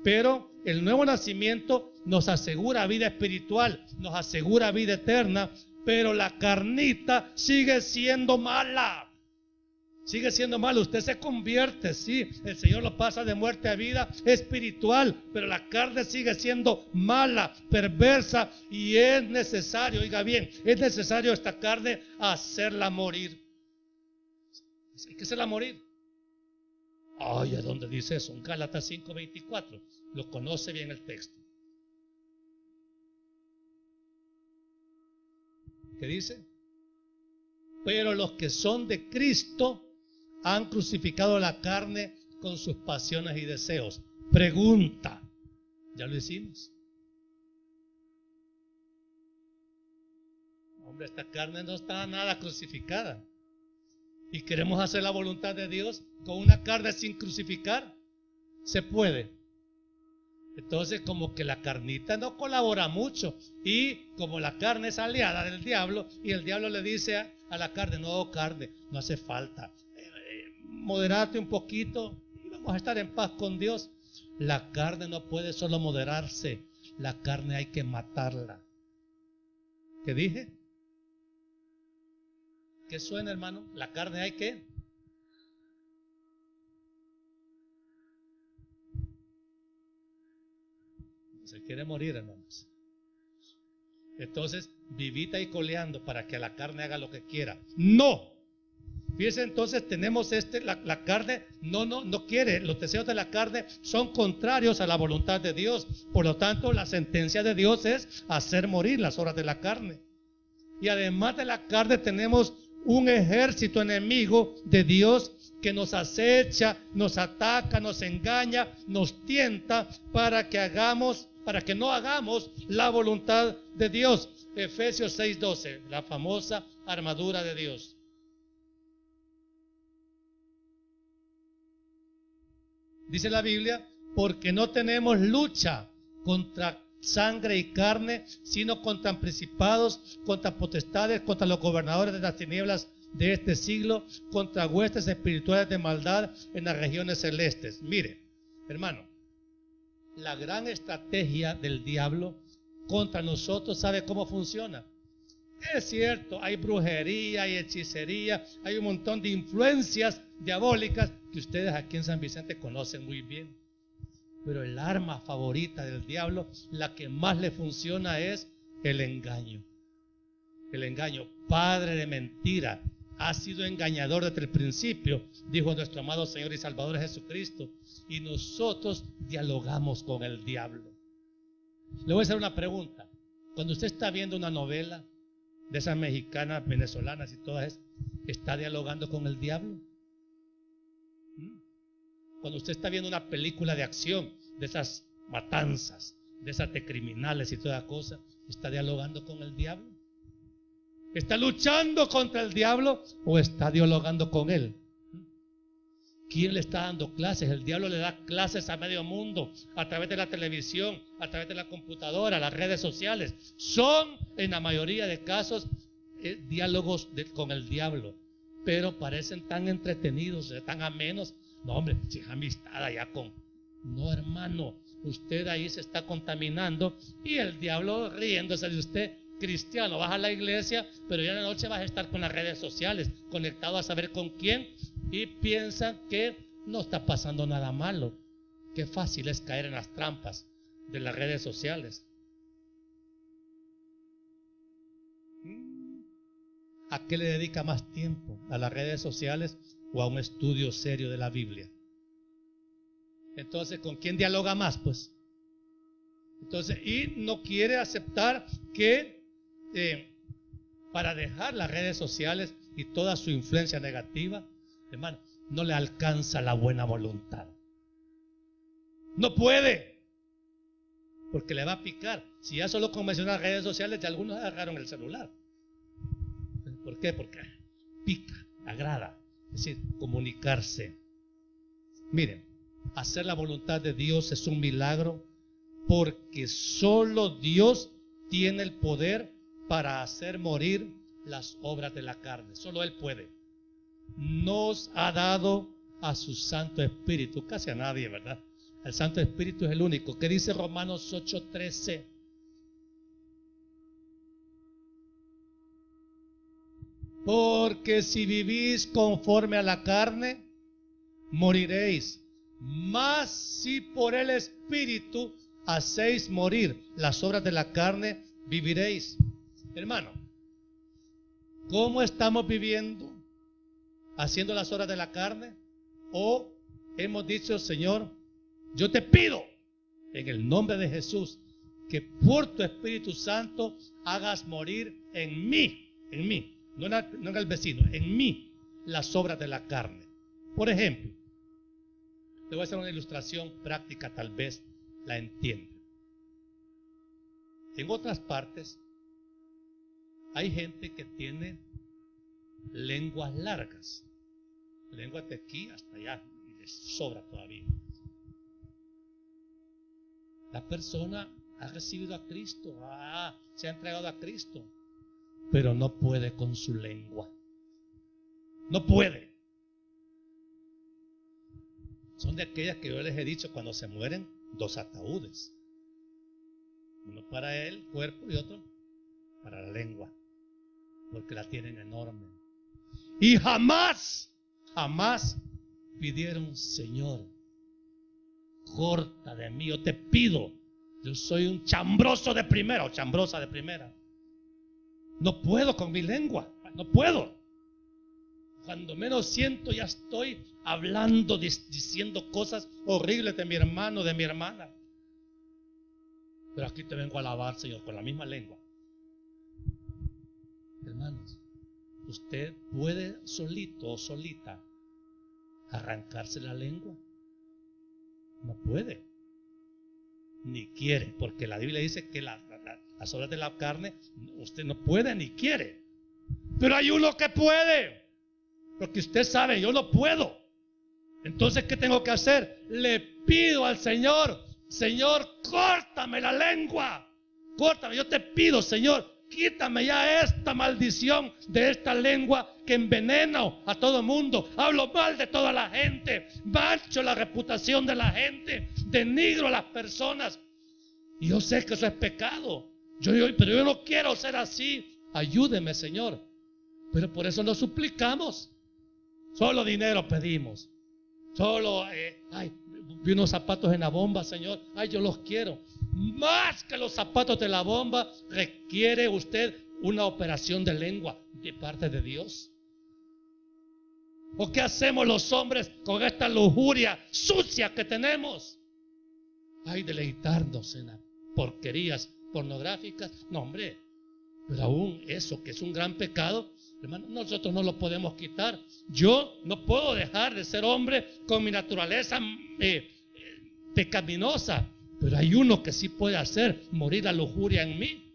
pero el nuevo nacimiento nos asegura vida espiritual, nos asegura vida eterna, pero la carnita sigue siendo mala. Sigue siendo malo, usted se convierte, sí, el Señor lo pasa de muerte a vida espiritual, pero la carne sigue siendo mala, perversa, y es necesario, oiga bien, es necesario esta carne hacerla morir. Hay que hacerla morir. Ay, ¿a dónde dice eso? En Gálatas 5:24, lo conoce bien el texto. ¿Qué dice? Pero los que son de Cristo han crucificado la carne con sus pasiones y deseos. Pregunta, ¿ya lo hicimos? Hombre, esta carne no está nada crucificada. Y queremos hacer la voluntad de Dios con una carne sin crucificar. Se puede. Entonces, como que la carnita no colabora mucho, y como la carne es aliada del diablo, y el diablo le dice a la carne: no, carne, no hace falta, moderate un poquito y vamos a estar en paz con Dios. La carne no puede solo moderarse, la carne hay que matarla. ¿Qué dije? ¿Qué suena, hermano? La carne hay que... Se quiere morir, hermanos. Entonces, vivita y coleando para que la carne haga lo que quiera. ¡No! Fíjense, entonces tenemos la carne no quiere, los deseos de la carne son contrarios a la voluntad de Dios. Por lo tanto, la sentencia de Dios es hacer morir las obras de la carne. Y además de la carne tenemos un ejército enemigo de Dios que nos acecha, nos ataca, nos engaña, nos tienta para que no hagamos la voluntad de Dios. Efesios 6:12, la famosa armadura de Dios. Dice la Biblia: porque no tenemos lucha contra sangre y carne, sino contra principados, contra potestades, contra los gobernadores de las tinieblas de este siglo, contra huestes espirituales de maldad en las regiones celestes. Mire, hermano, la gran estrategia del diablo contra nosotros, ¿sabe cómo funciona? Es cierto, hay brujería, hay hechicería, hay un montón de influencias diabólicas que ustedes aquí en San Vicente conocen muy bien. Pero el arma favorita del diablo, la que más le funciona, es el engaño. El engaño, padre de mentira, ha sido engañador desde el principio, dijo nuestro amado Señor y Salvador Jesucristo. Y nosotros dialogamos con el diablo. Le voy a hacer una pregunta. Cuando usted está viendo una novela de esas mexicanas, venezolanas y todas esas, ¿está dialogando con el diablo? Cuando usted está viendo una película de acción, de esas matanzas, de esas de criminales y toda cosa, ¿está dialogando con el diablo? ¿Está luchando contra el diablo o está dialogando con él? ¿Quién le está dando clases? El diablo le da clases a medio mundo, a través de la televisión, a través de la computadora, las redes sociales. Son, en la mayoría de casos, diálogos con el diablo, pero parecen tan entretenidos, tan amenos. No, hombre, si es amistad allá con... No, hermano, usted ahí se está contaminando y el diablo riéndose de usted. Cristiano, vas a la iglesia, pero ya en la noche vas a estar con las redes sociales, conectado a saber con quién, y piensan que no está pasando nada malo. Qué fácil es caer en las trampas de las redes sociales. ¿A qué le dedica más tiempo? ¿A las redes sociales o a un estudio serio de la Biblia? Entonces, ¿con quién dialoga más? Pues, entonces, y no quiere aceptar que para dejar las redes sociales y toda su influencia negativa, hermano, no le alcanza la buena voluntad. No puede, porque le va a picar. Si ya solo con mencionar redes sociales, ya algunos agarraron el celular. ¿Por qué? Porque pica, agrada. Es decir, comunicarse. Miren, hacer la voluntad de Dios es un milagro porque solo Dios tiene el poder para hacer morir las obras de la carne. Solo Él puede. Nos ha dado a su Santo Espíritu, casi a nadie, ¿verdad? El Santo Espíritu es el único. ¿Qué dice Romanos 8:13? Porque si vivís conforme a la carne, moriréis. Mas si por el Espíritu hacéis morir las obras de la carne, viviréis. Hermano, ¿cómo estamos viviendo? ¿Haciendo las obras de la carne? ¿O hemos dicho, Señor, yo te pido en el nombre de Jesús que por tu Espíritu Santo hagas morir en mí, no en el vecino, en mí, las obras de la carne? Por ejemplo, le voy a hacer una ilustración práctica, tal vez la entienda. En otras partes hay gente que tiene lenguas largas, lenguas de aquí hasta allá, y les sobra todavía. La persona ha recibido a Cristo, se ha entregado a Cristo, pero no puede con su lengua. No puede. Son de aquellas que yo les he dicho, cuando se mueren, 2 ataúdes. Uno para el cuerpo y otro para la lengua, porque la tienen enorme. Y jamás pidieron, Señor, corta de mí, yo te pido. Yo soy un chambroso de primera o chambrosa de primera. No puedo con mi lengua, no puedo. Cuando menos siento, ya estoy hablando, diciendo cosas horribles de mi hermano, de mi hermana. Pero aquí te vengo a alabar, Señor, con la misma lengua. Hermanos, usted puede solito o solita arrancarse la lengua. No puede, ni quiere, porque la Biblia dice que las obras de la carne usted no puede ni quiere. Pero hay uno que puede, porque usted sabe, yo no puedo. Entonces, ¿qué tengo que hacer? Le pido al Señor, Señor, córtame la lengua, córtame, yo te pido, Señor, quítame ya esta maldición de esta lengua que enveneno a todo el mundo. Hablo mal de toda la gente, mancho la reputación de la gente, denigro a las personas. Y yo sé que eso es pecado, pero yo no quiero ser así. Ayúdeme, Señor. Pero por eso nos suplicamos. Solo dinero pedimos. Solo, vi unos zapatos en la bomba, Señor. Yo los quiero. Más que los zapatos de la bomba, requiere usted una operación de lengua de parte de Dios. ¿O qué hacemos los hombres con esta lujuria sucia que tenemos? Deleitarnos en las porquerías pornográficas. No, hombre, pero aún eso que es un gran pecado, hermano, nosotros no lo podemos quitar. Yo no puedo dejar de ser hombre con mi naturaleza pecaminosa. Pero hay uno que sí puede hacer morir la lujuria en mí.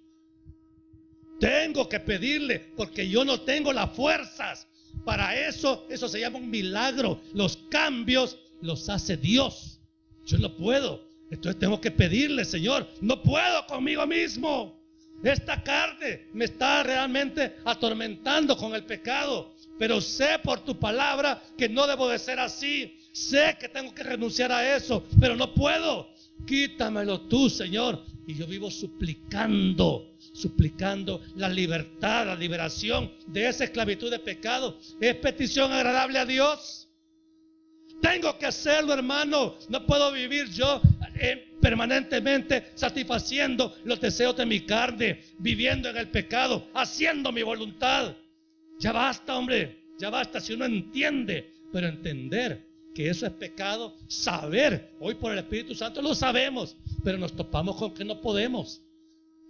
Tengo que pedirle, porque yo no tengo las fuerzas para eso. Eso se llama un milagro. Los cambios los hace Dios. Yo no puedo. Entonces tengo que pedirle, Señor, no puedo conmigo mismo. Esta carne me está realmente atormentando con el pecado. Pero sé por tu palabra que no debo de ser así. Sé que tengo que renunciar a eso, pero no puedo. Quítamelo tú, Señor. Y yo vivo suplicando la libertad, la liberación de esa esclavitud de pecado. ¿Es petición agradable a Dios? Tengo que hacerlo, hermano. No puedo vivir yo permanentemente satisfaciendo los deseos de mi carne, viviendo en el pecado, haciendo mi voluntad. Ya basta, hombre, ya basta. Si uno entiende, pero entender que eso es pecado, saber, hoy por el Espíritu Santo lo sabemos, pero nos topamos con que no podemos.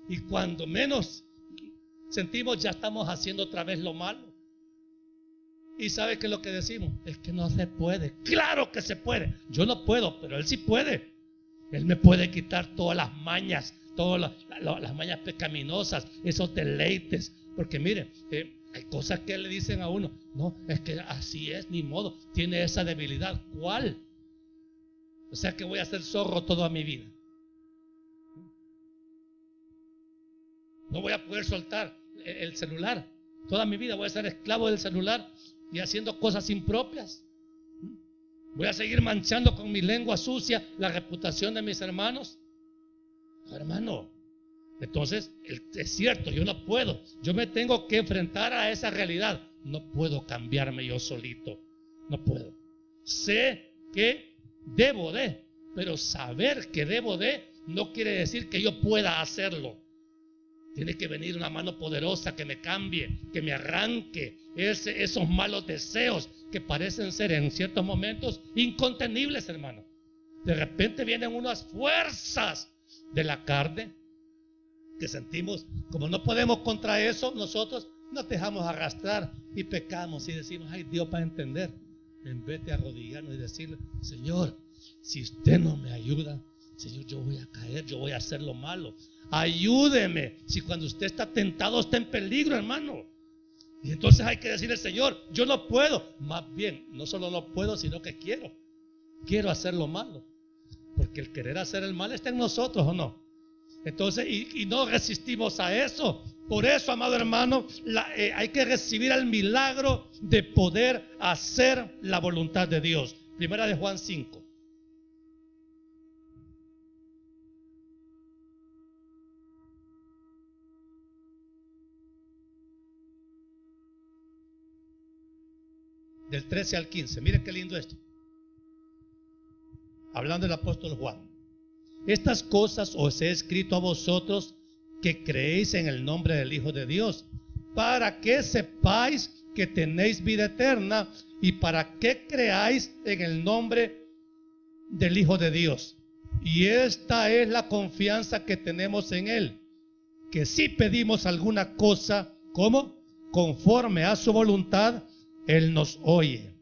Y cuando menos sentimos, ya estamos haciendo otra vez lo malo. ¿Y sabe qué es lo que decimos? Es que no se puede. Claro que se puede. Yo no puedo, pero Él sí puede. Él me puede quitar todas las mañas, todas las mañas pecaminosas, esos deleites. Porque mire, hay cosas que le dicen a uno, no, es que así es, ni modo, tiene esa debilidad. ¿Cuál? O sea que voy a ser zorro toda mi vida. No voy a poder soltar el celular. Toda mi vida voy a ser esclavo del celular y haciendo cosas impropias. Voy a seguir manchando con mi lengua sucia la reputación de mis hermanos. No, hermano. Entonces, es cierto, yo no puedo. Yo me tengo que enfrentar a esa realidad. No puedo cambiarme yo solito. No puedo. Sé que debo de, pero saber que debo de no quiere decir que yo pueda hacerlo. Tiene que venir una mano poderosa que me cambie, que me arranque esos malos deseos que parecen ser en ciertos momentos incontenibles, hermano. De repente vienen unas fuerzas de la carne que sentimos, como no podemos contra eso, nosotros nos dejamos arrastrar y pecamos y decimos, ay, Dios va a entender. En vez de arrodillarnos y decirle, Señor, si usted no me ayuda, Señor, yo voy a caer, yo voy a hacer lo malo. Ayúdeme. Si cuando usted está tentado, está en peligro, hermano. Y entonces hay que decirle, Señor, yo no puedo. Más bien, no solo no puedo, sino que quiero. Quiero hacer lo malo. Porque el querer hacer el mal está en nosotros, ¿o no? Entonces, y no resistimos a eso. Por eso, amado hermano, hay que recibir el milagro de poder hacer la voluntad de Dios. Primera de Juan 5. Del 13 al 15. Miren qué lindo esto. Hablando del apóstol Juan. Estas cosas os he escrito a vosotros que creéis en el nombre del Hijo de Dios, para que sepáis que tenéis vida eterna y para que creáis en el nombre del Hijo de Dios. Y esta es la confianza que tenemos en Él, que si pedimos alguna cosa, ¿cómo? Conforme a su voluntad, Él nos oye.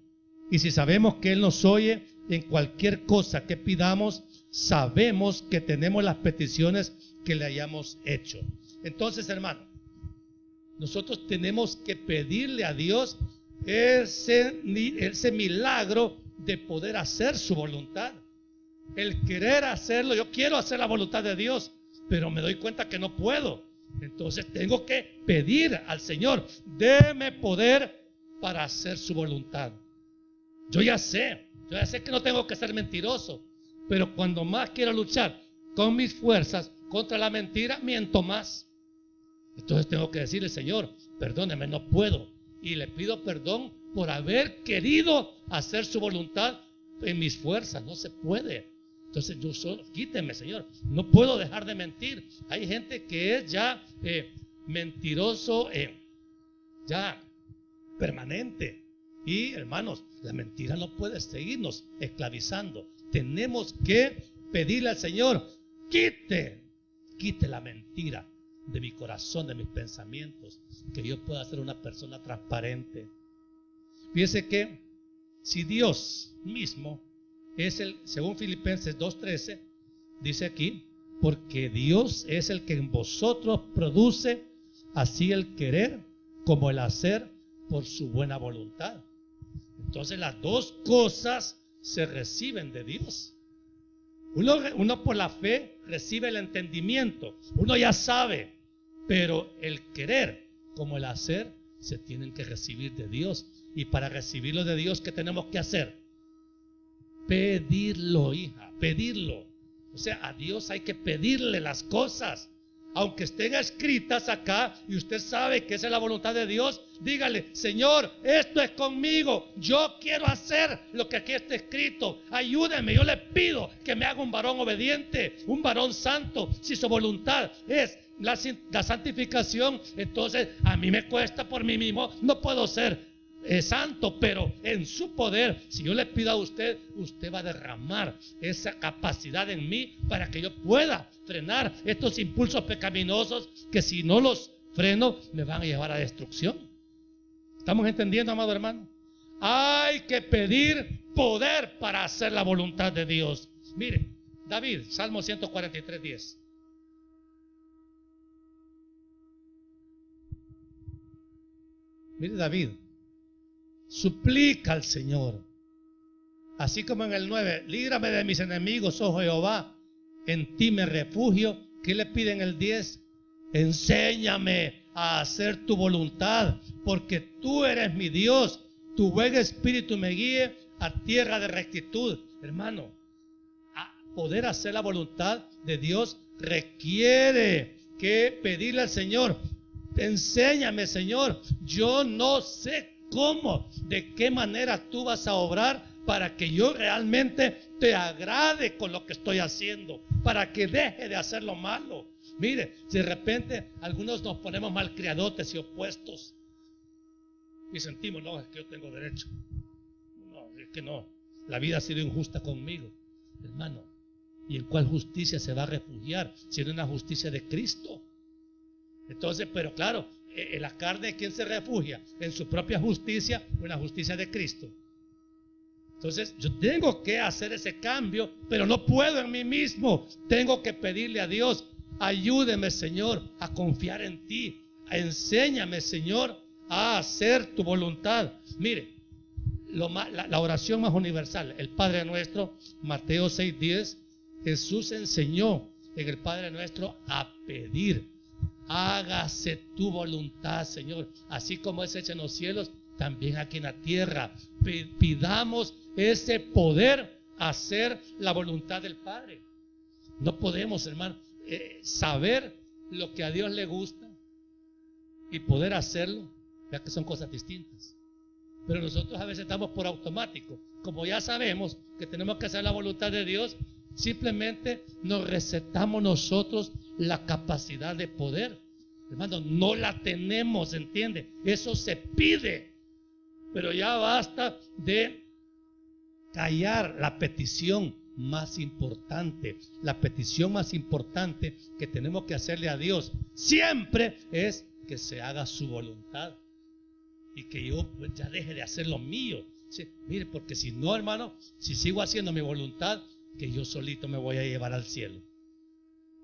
Y si sabemos que Él nos oye en cualquier cosa que pidamos, sabemos que tenemos las peticiones que le hayamos hecho. Entonces, hermano, nosotros tenemos que pedirle a Dios ese milagro de poder hacer su voluntad. El querer hacerlo, yo quiero hacer la voluntad de Dios, pero me doy cuenta que no puedo. Entonces tengo que pedir al Señor, déme poder para hacer su voluntad. Yo ya sé que no tengo que ser mentiroso, pero cuando más quiero luchar con mis fuerzas contra la mentira, miento más. Entonces tengo que decirle, Señor, perdóneme, no puedo. Y le pido perdón por haber querido hacer su voluntad en mis fuerzas. No se puede. Entonces quíteme, Señor. No puedo dejar de mentir. Hay gente que es ya mentiroso, ya permanente. Y hermanos, la mentira no puede seguirnos esclavizando. Tenemos que pedirle al Señor, quite la mentira de mi corazón, de mis pensamientos, que yo pueda ser una persona transparente. Fíjese que si Dios mismo es según Filipenses 2:13, dice aquí, porque Dios es el que en vosotros produce así el querer como el hacer por su buena voluntad. Entonces las dos cosas se reciben de Dios. Uno por la fe recibe el entendimiento, uno ya sabe, pero el querer como el hacer se tienen que recibir de Dios. Y para recibirlo de Dios, ¿qué tenemos que hacer? Pedirlo, hija, pedirlo. O sea, a Dios hay que pedirle las cosas. Aunque estén escritas acá y usted sabe que esa es la voluntad de Dios, dígale, Señor, esto es conmigo. Yo quiero hacer lo que aquí está escrito. Ayúdeme, yo le pido que me haga un varón obediente, un varón santo. Si su voluntad es la santificación, entonces a mí me cuesta por mí mismo, no puedo ser santo, pero en su poder, si yo le pido a usted, usted va a derramar esa capacidad en mí para que yo pueda frenar estos impulsos pecaminosos que si no los freno me van a llevar a destrucción. ¿Estamos entendiendo, amado hermano? Hay que pedir poder para hacer la voluntad de Dios. Mire, David, Salmo 143:10. Mire David, suplica al Señor. Así como en el 9, líbrame de mis enemigos, oh Jehová, en ti me refugio. ¿Qué le pide en el 10? Enséñame a hacer tu voluntad, porque tú eres mi Dios. Tu buen espíritu me guíe a tierra de rectitud. Hermano, a poder hacer la voluntad de Dios requiere que pedirle al Señor, enséñame, Señor. Yo no sé cómo, de qué manera tú vas a obrar para que yo realmente te agrade con lo que estoy haciendo, para que deje de hacer lo malo. Mire, si de repente algunos nos ponemos malcriadotes y opuestos y sentimos, no, es que yo tengo derecho. No, es que no, la vida ha sido injusta conmigo. Hermano, ¿y en cuál justicia se va a refugiar? Si en una justicia de Cristo. Entonces, pero claro, en la carne, ¿quién se refugia? ¿En su propia justicia o en la justicia de Cristo? Entonces, yo tengo que hacer ese cambio, pero no puedo en mí mismo. Tengo que pedirle a Dios, ayúdeme, Señor, a confiar en ti. Enséñame, Señor, a hacer tu voluntad. Mire, la oración más universal, el Padre Nuestro, Mateo 6:10, Jesús enseñó en el Padre Nuestro a pedir. Hágase tu voluntad, Señor, así como es hecha en los cielos, también aquí en la tierra. Pidamos ese poder hacer la voluntad del Padre. No podemos, hermano, saber lo que a Dios le gusta y poder hacerlo, ya que son cosas distintas. Pero nosotros a veces estamos por automático. Como ya sabemos que tenemos que hacer la voluntad de Dios, simplemente nos recetamos nosotros la capacidad de poder. Hermano, no la tenemos, ¿entiende? Eso se pide. Pero ya basta de callar la petición más importante. La petición más importante que tenemos que hacerle a Dios siempre es que se haga su voluntad. Y que yo pues, ya deje de hacer lo mío. Sí, mire, porque si no, hermano, si sigo haciendo mi voluntad, que yo solito me voy a llevar al cielo.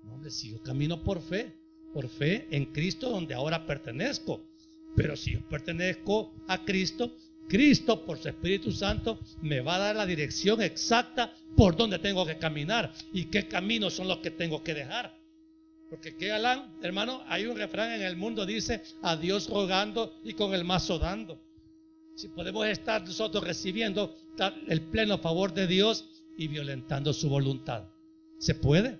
No, hombre, si yo camino por fe en Cristo donde ahora pertenezco. Pero si yo pertenezco a Cristo, Cristo por su Espíritu Santo me va a dar la dirección exacta por donde tengo que caminar y qué caminos son los que tengo que dejar. Porque qué galán, hermano, hay un refrán en el mundo, dice, a Dios rogando y con el mazo dando. Si podemos estar nosotros recibiendo el pleno favor de Dios y violentando su voluntad. ¿Se puede?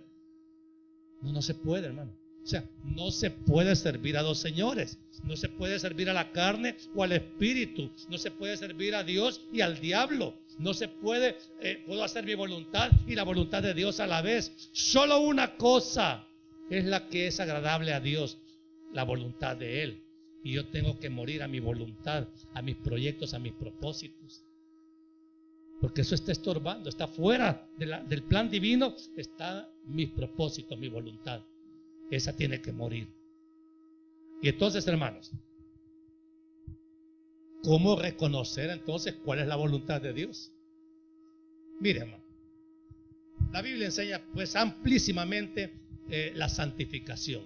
No, no se puede, hermano. O sea, no se puede servir a dos señores. No se puede servir a la carne o al espíritu. No se puede servir a Dios y al diablo. No se puede, puedo hacer mi voluntad y la voluntad de Dios a la vez. Solo una cosa es la que es agradable a Dios, la voluntad de Él. Y yo tengo que morir a mi voluntad, a mis proyectos, a mis propósitos. Porque eso está estorbando, está fuera del plan divino, están mis propósitos, mi voluntad. Esa tiene que morir. Y entonces, hermanos, ¿cómo reconocer entonces cuál es la voluntad de Dios? Mire, hermano, la Biblia enseña pues amplísimamente la santificación.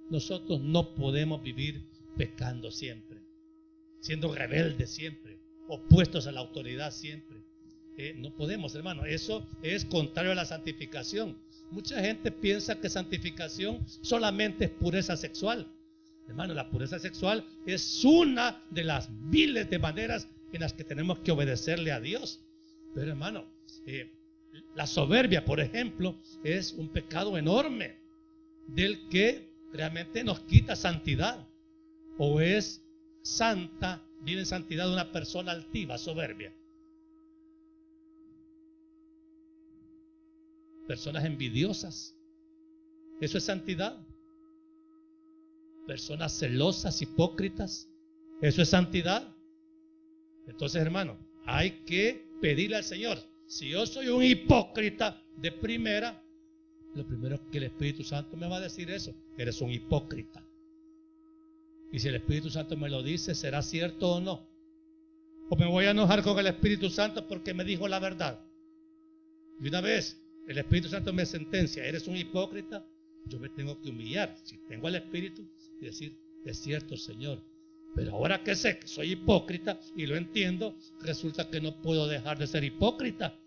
Nosotros no podemos vivir pecando siempre, siendo rebeldes siempre, opuestos a la autoridad siempre. No podemos, hermano. Eso es contrario a la santificación. Mucha gente piensa que santificación solamente es pureza sexual. Hermano, la pureza sexual es una de las miles de maneras en las que tenemos que obedecerle a Dios. Pero, hermano, la soberbia, por ejemplo, es un pecado enorme del que realmente nos quita santidad. O es santa, vive en santidad una persona altiva, soberbia. Personas envidiosas, eso es santidad. Personas celosas, hipócritas, eso es santidad. Entonces, hermano, hay que pedirle al Señor. Si yo soy un hipócrita de primera, lo primero que el Espíritu Santo me va a decir eso: eres un hipócrita. Y si el Espíritu Santo me lo dice, ¿será cierto o no? O me voy a enojar con el Espíritu Santo porque me dijo la verdad. Y una vez el Espíritu Santo me sentencia, eres un hipócrita, yo me tengo que humillar, si tengo al Espíritu, y decir, es cierto, Señor, Pero ahora que sé que soy hipócrita y lo entiendo, resulta que no puedo dejar de ser hipócrita.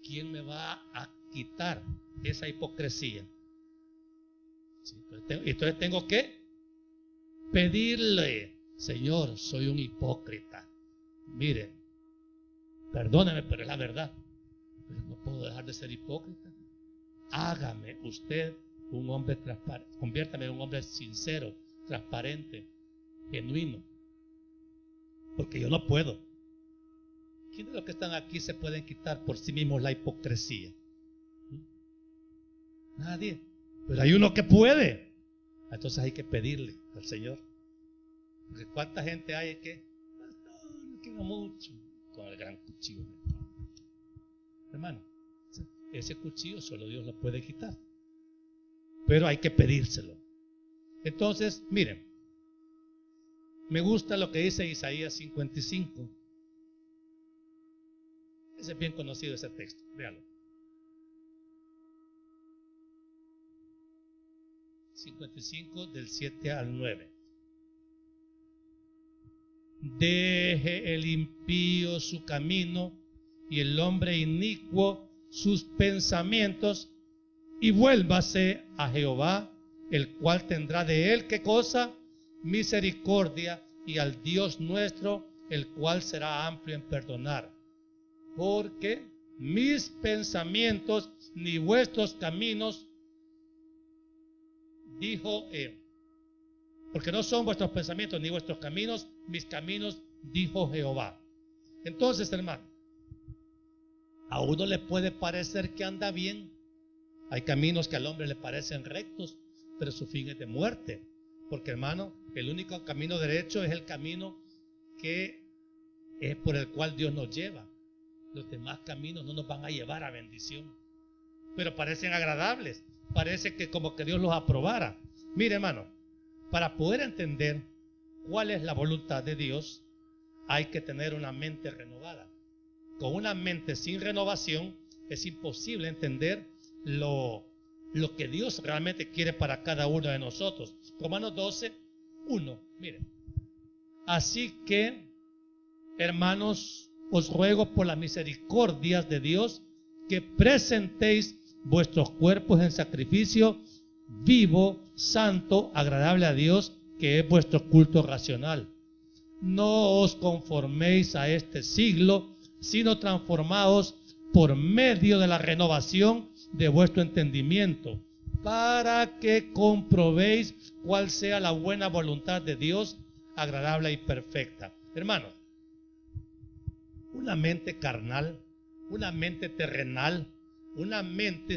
¿Quién me va a quitar esa hipocresía? Sí, entonces tengo que pedirle: Señor, soy un hipócrita. Mire, perdóname, pero es la verdad. Pero no puedo dejar de ser hipócrita. Hágame usted un hombre transparente, conviértame en un hombre sincero, transparente, genuino, porque yo no puedo. ¿Quiénes de los que están aquí se pueden quitar por sí mismos la hipocresía? Nadie. Pero hay uno que puede. Entonces hay que pedirle al Señor. Porque cuánta gente hay que, no quiero mucho, con el gran cuchillo. Hermano, ese cuchillo solo Dios lo puede quitar. Pero hay que pedírselo. Entonces, miren, me gusta lo que dice Isaías 55. Ese es bien conocido ese texto, véalo. 55 del 7 al 9. Deje el impío su camino y el hombre inicuo sus pensamientos, y vuélvase a Jehová, el cual tendrá de él, ¿qué cosa? Misericordia, y al Dios nuestro, el cual será amplio en perdonar. Porque mis pensamientos ni vuestros caminos, dijo porque no son vuestros pensamientos ni vuestros caminos, mis caminos, dijo Jehová. Entonces, hermano, a uno le puede parecer que anda bien. Hay caminos que al hombre le parecen rectos, pero su fin es de muerte. Porque, hermano, el único camino derecho es el camino que es por el cual Dios nos lleva. Los demás caminos no nos van a llevar a bendición, pero parecen agradables. Parece que como que Dios los aprobara. Mire, hermano, para poder entender cuál es la voluntad de Dios, hay que tener una mente renovada. Con una mente sin renovación es imposible entender lo que Dios realmente quiere para cada uno de nosotros. Romanos 12, 1. Miren. Así que, hermanos, os ruego por las misericordias de Dios que presentéis vuestros cuerpos en sacrificio vivo, santo, agradable a Dios, que es vuestro culto racional. No os conforméis a este siglo, sino transformaos por medio de la renovación de vuestro entendimiento, para que comprobéis cuál sea la buena voluntad de Dios, agradable y perfecta. Hermanos, una mente carnal, una mente terrenal, una mente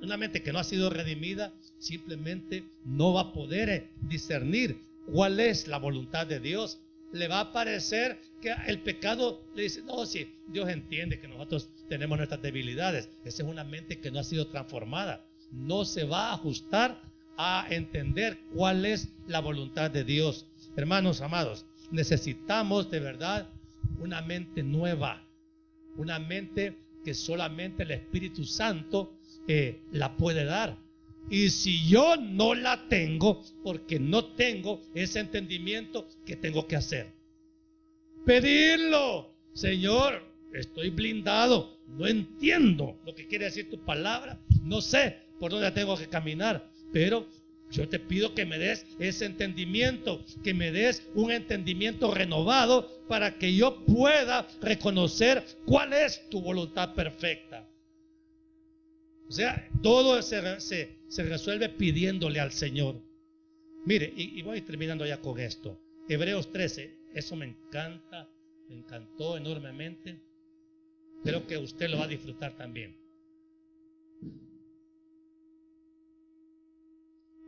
una mente que no ha sido redimida, simplemente no va a poder discernir cuál es la voluntad de Dios. Le va a parecer que el pecado le dice: no, sí, Dios entiende que nosotros tenemos nuestras debilidades. Esa es una mente que no ha sido transformada. No se va a ajustar a entender cuál es la voluntad de Dios. Hermanos amados, necesitamos de verdad una mente nueva, una mente que solamente el Espíritu Santo la puede dar. Y si yo no la tengo, porque no tengo ese entendimiento, ¿qué tengo que hacer? Pedirlo. Señor, estoy blindado, no entiendo lo que quiere decir tu palabra, no sé por dónde tengo que caminar, pero yo te pido que me des ese entendimiento, que me des un entendimiento renovado para que yo pueda reconocer cuál es tu voluntad perfecta. O sea, todo se resuelve pidiéndole al Señor. Mire, y voy terminando ya con esto. Hebreos 13, eso me encanta, me encantó enormemente. Creo que usted lo va a disfrutar también.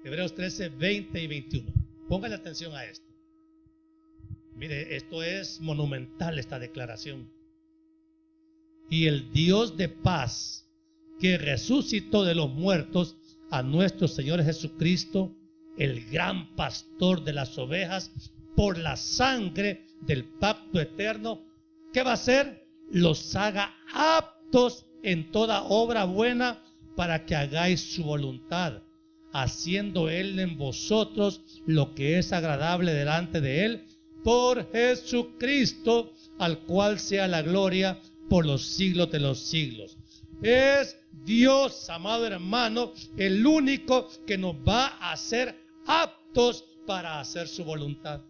Hebreos 13, 20 y 21. Póngale atención a esto. Mire, esto es monumental, esta declaración. Y el Dios de paz, que resucitó de los muertos a nuestro Señor Jesucristo, el gran pastor de las ovejas, por la sangre del pacto eterno, ¿qué va a hacer? Los haga aptos en toda obra buena para que hagáis su voluntad, haciendo Él en vosotros lo que es agradable delante de Él, por Jesucristo, al cual sea la gloria por los siglos de los siglos. Es Dios, amado hermano, el único que nos va a hacer aptos para hacer su voluntad.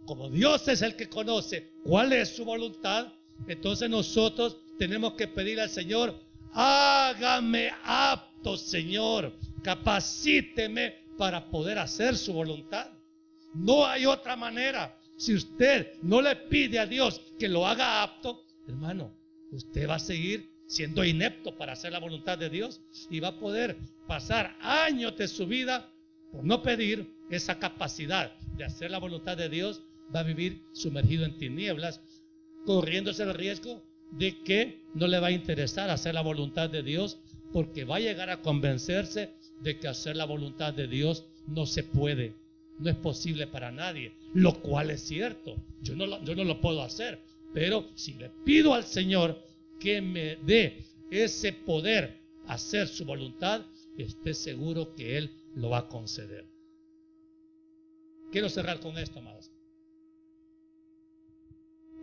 Como Dios es el que conoce cuál es su voluntad, entonces nosotros tenemos que pedir al Señor: hágame apto, Señor, capacíteme para poder hacer su voluntad. No hay otra manera. Si usted no le pide a Dios que lo haga apto, hermano, usted va a seguir siendo inepto para hacer la voluntad de Dios y va a poder pasar años de su vida por no pedir esa capacidad de hacer la voluntad de Dios. Va a vivir sumergido en tinieblas, corriéndose el riesgo de que no le va a interesar hacer la voluntad de Dios, porque va a llegar a convencerse de que hacer la voluntad de Dios no se puede, no es posible para nadie, lo cual es cierto. Yo no lo puedo hacer, pero si le pido al Señor que me dé ese poder a hacer su voluntad, esté seguro que Él lo va a conceder. Quiero cerrar con esto, amados.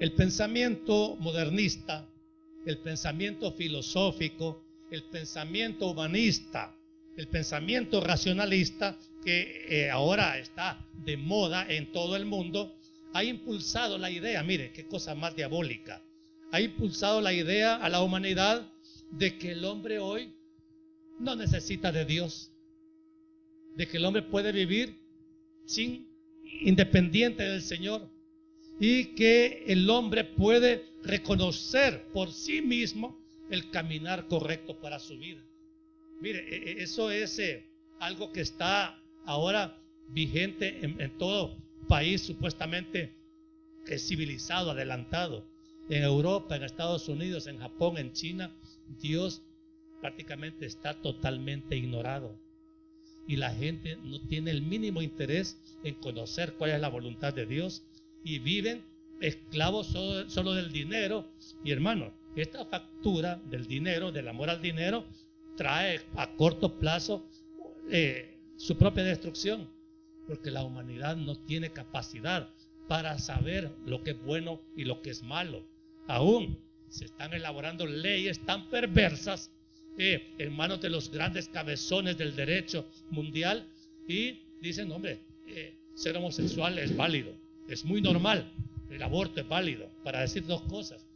El pensamiento modernista, el pensamiento filosófico, el pensamiento humanista, el pensamiento racionalista, que ahora está de moda en todo el mundo, ha impulsado la idea, mire qué cosa más diabólica, ha impulsado la idea a la humanidad de que el hombre hoy no necesita de Dios, de que el hombre puede vivir independiente del Señor, y que el hombre puede reconocer por sí mismo el caminar correcto para su vida. Mire, eso es algo que está ahora vigente en todo país supuestamente civilizado, adelantado. En Europa, en Estados Unidos, en Japón, en China, Dios prácticamente está totalmente ignorado. Y la gente no tiene el mínimo interés en conocer cuál es la voluntad de Dios. Y viven esclavos solo del dinero. Y hermano, esta factura del dinero, del amor al dinero, trae a corto plazo su propia destrucción, porque la humanidad no tiene capacidad para saber lo que es bueno y lo que es malo. Aún se están elaborando leyes tan perversas en manos de los grandes cabezones del derecho mundial, y dicen: hombre, ser homosexual es válido, es muy normal, el aborto es válido, para decir dos cosas.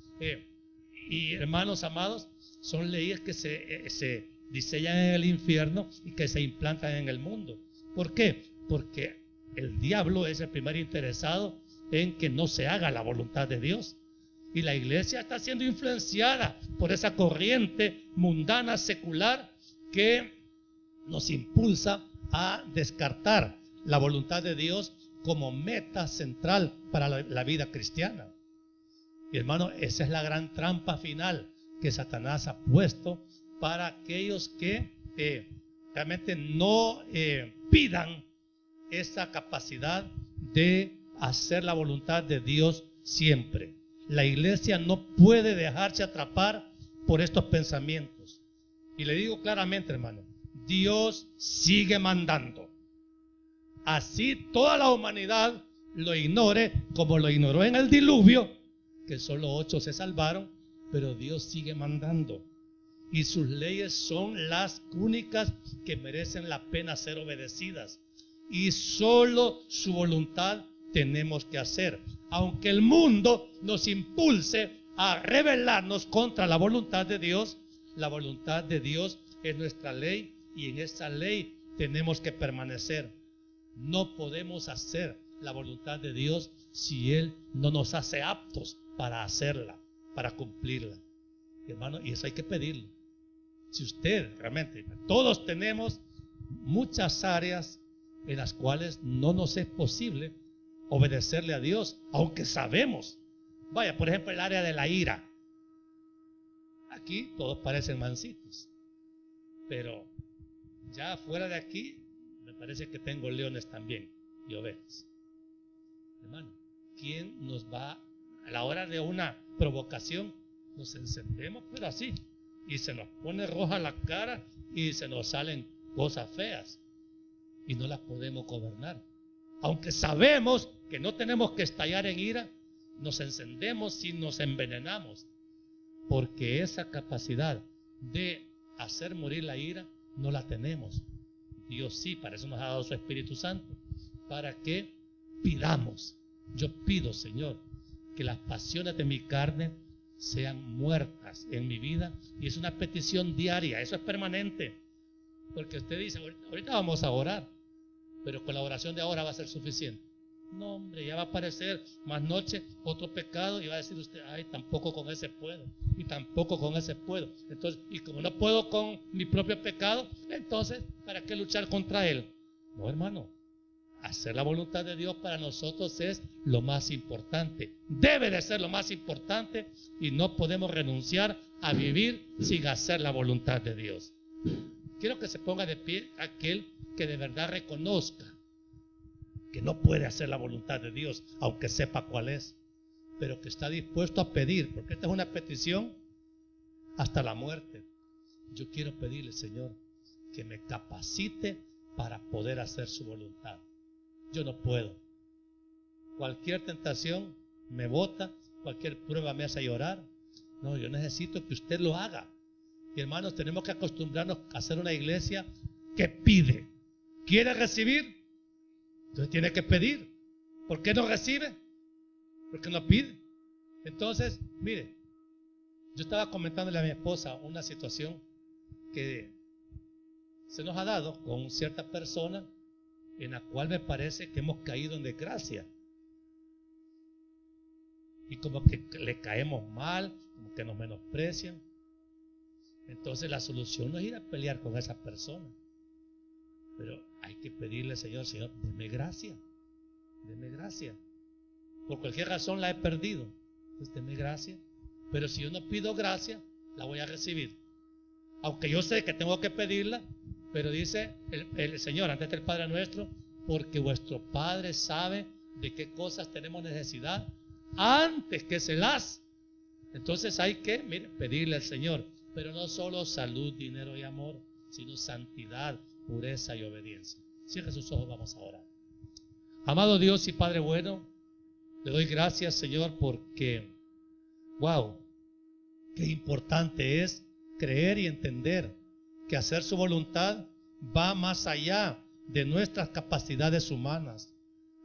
Y hermanos amados, son leyes que se diseñan en el infierno y que se implantan en el mundo. ¿Por qué? Porque el diablo es el primer interesado en que no se haga la voluntad de Dios. Y la iglesia está siendo influenciada por esa corriente mundana, secular, que nos impulsa a descartar la voluntad de Dios como meta central para la vida cristiana. Y hermano, esa es la gran trampa final que Satanás ha puesto para aquellos que realmente no pidan esa capacidad de hacer la voluntad de Dios siempre. La iglesia no puede dejarse atrapar por estos pensamientos. Y le digo claramente, hermano, Dios sigue mandando. Así toda la humanidad lo ignore, como lo ignoró en el diluvio, que solo 8 se salvaron, pero Dios sigue mandando. Y sus leyes son las únicas que merecen la pena ser obedecidas. Y solo su voluntad tenemos que hacer. Aunque el mundo nos impulse a rebelarnos contra la voluntad de Dios, la voluntad de Dios es nuestra ley, y en esa ley tenemos que permanecer. No podemos hacer la voluntad de Dios si Él no nos hace aptos para hacerla, para cumplirla. Hermano, y eso hay que pedirlo. Si usted realmente, todos tenemos muchas áreas en las cuales no nos es posible obedecerle a Dios, aunque sabemos. Vaya, por ejemplo, el área de la ira. Aquí todos parecen mansitos, pero ya fuera de aquí me parece que tengo leones también y ovejas. Hermano, ¿quién nos va a la hora de una provocación? Nos encendemos, pero así, y se nos pone roja la cara y se nos salen cosas feas y no las podemos gobernar. Aunque sabemos que no tenemos que estallar en ira, nos encendemos y nos envenenamos, porque esa capacidad de hacer morir la ira no la tenemos. Dios sí, para eso nos ha dado su Espíritu Santo, para que pidamos. Yo pido, Señor, que las pasiones de mi carne sean muertas en mi vida, y es una petición diaria, eso es permanente, porque usted dice, ahorita vamos a orar, pero con la oración de ahora va a ser suficiente. No, hombre, ya va a aparecer más noche otro pecado y va a decir usted, ay, tampoco con ese puedo, y tampoco con ese puedo. Entonces, y como no puedo con mi propio pecado, entonces, ¿para qué luchar contra él? No, hermano, hacer la voluntad de Dios para nosotros es lo más importante, debe de ser lo más importante, y no podemos renunciar a vivir sin hacer la voluntad de Dios. Quiero que se ponga de pie aquel que de verdad reconozca que no puede hacer la voluntad de Dios, aunque sepa cuál es, pero que está dispuesto a pedir, porque esta es una petición hasta la muerte. Yo quiero pedirle, Señor, que me capacite para poder hacer su voluntad. Yo no puedo. Cualquier tentación me bota, cualquier prueba me hace llorar. No, yo necesito que usted lo haga. Y hermanos, tenemos que acostumbrarnos a hacer una iglesia que pide. ¿Quiere recibir? Entonces tiene que pedir. ¿Por qué no recibe? Porque no pide. Entonces, mire, yo estaba comentándole a mi esposa una situación que se nos ha dado con cierta persona en la cual me parece que hemos caído en desgracia. Y como que le caemos mal, como que nos menosprecian. Entonces la solución no es ir a pelear con esa persona, pero hay que pedirle, Señor, deme gracia, deme gracia. Por cualquier razón la he perdido, pues deme gracia. Pero si yo no pido gracia, la voy a recibir. Aunque yo sé que tengo que pedirla, pero dice el Señor antes del Padre Nuestro, porque vuestro Padre sabe de qué cosas tenemos necesidad antes que se las. Entonces hay que, mire, pedirle al Señor, pero no solo salud, dinero y amor, sino santidad, pureza y obediencia. Cierre sus ojos, vamos a orar. Amado Dios y Padre bueno, le doy gracias, Señor, porque, wow, qué importante es creer y entender que hacer su voluntad va más allá de nuestras capacidades humanas.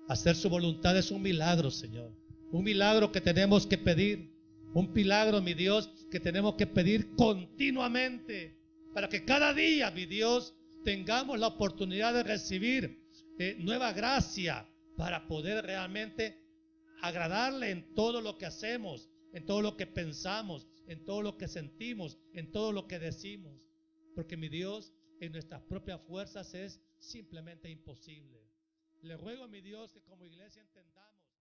Hacer su voluntad es un milagro, Señor. Un milagro que tenemos que pedir. Un milagro, mi Dios, que tenemos que pedir continuamente. Para que cada día, mi Dios, tengamos la oportunidad de recibir nueva gracia para poder realmente agradarle en todo lo que hacemos, en todo lo que pensamos, en todo lo que sentimos, en todo lo que decimos. Porque mi Dios, en nuestras propias fuerzas es simplemente imposible. Le ruego a mi Dios que como iglesia entendamos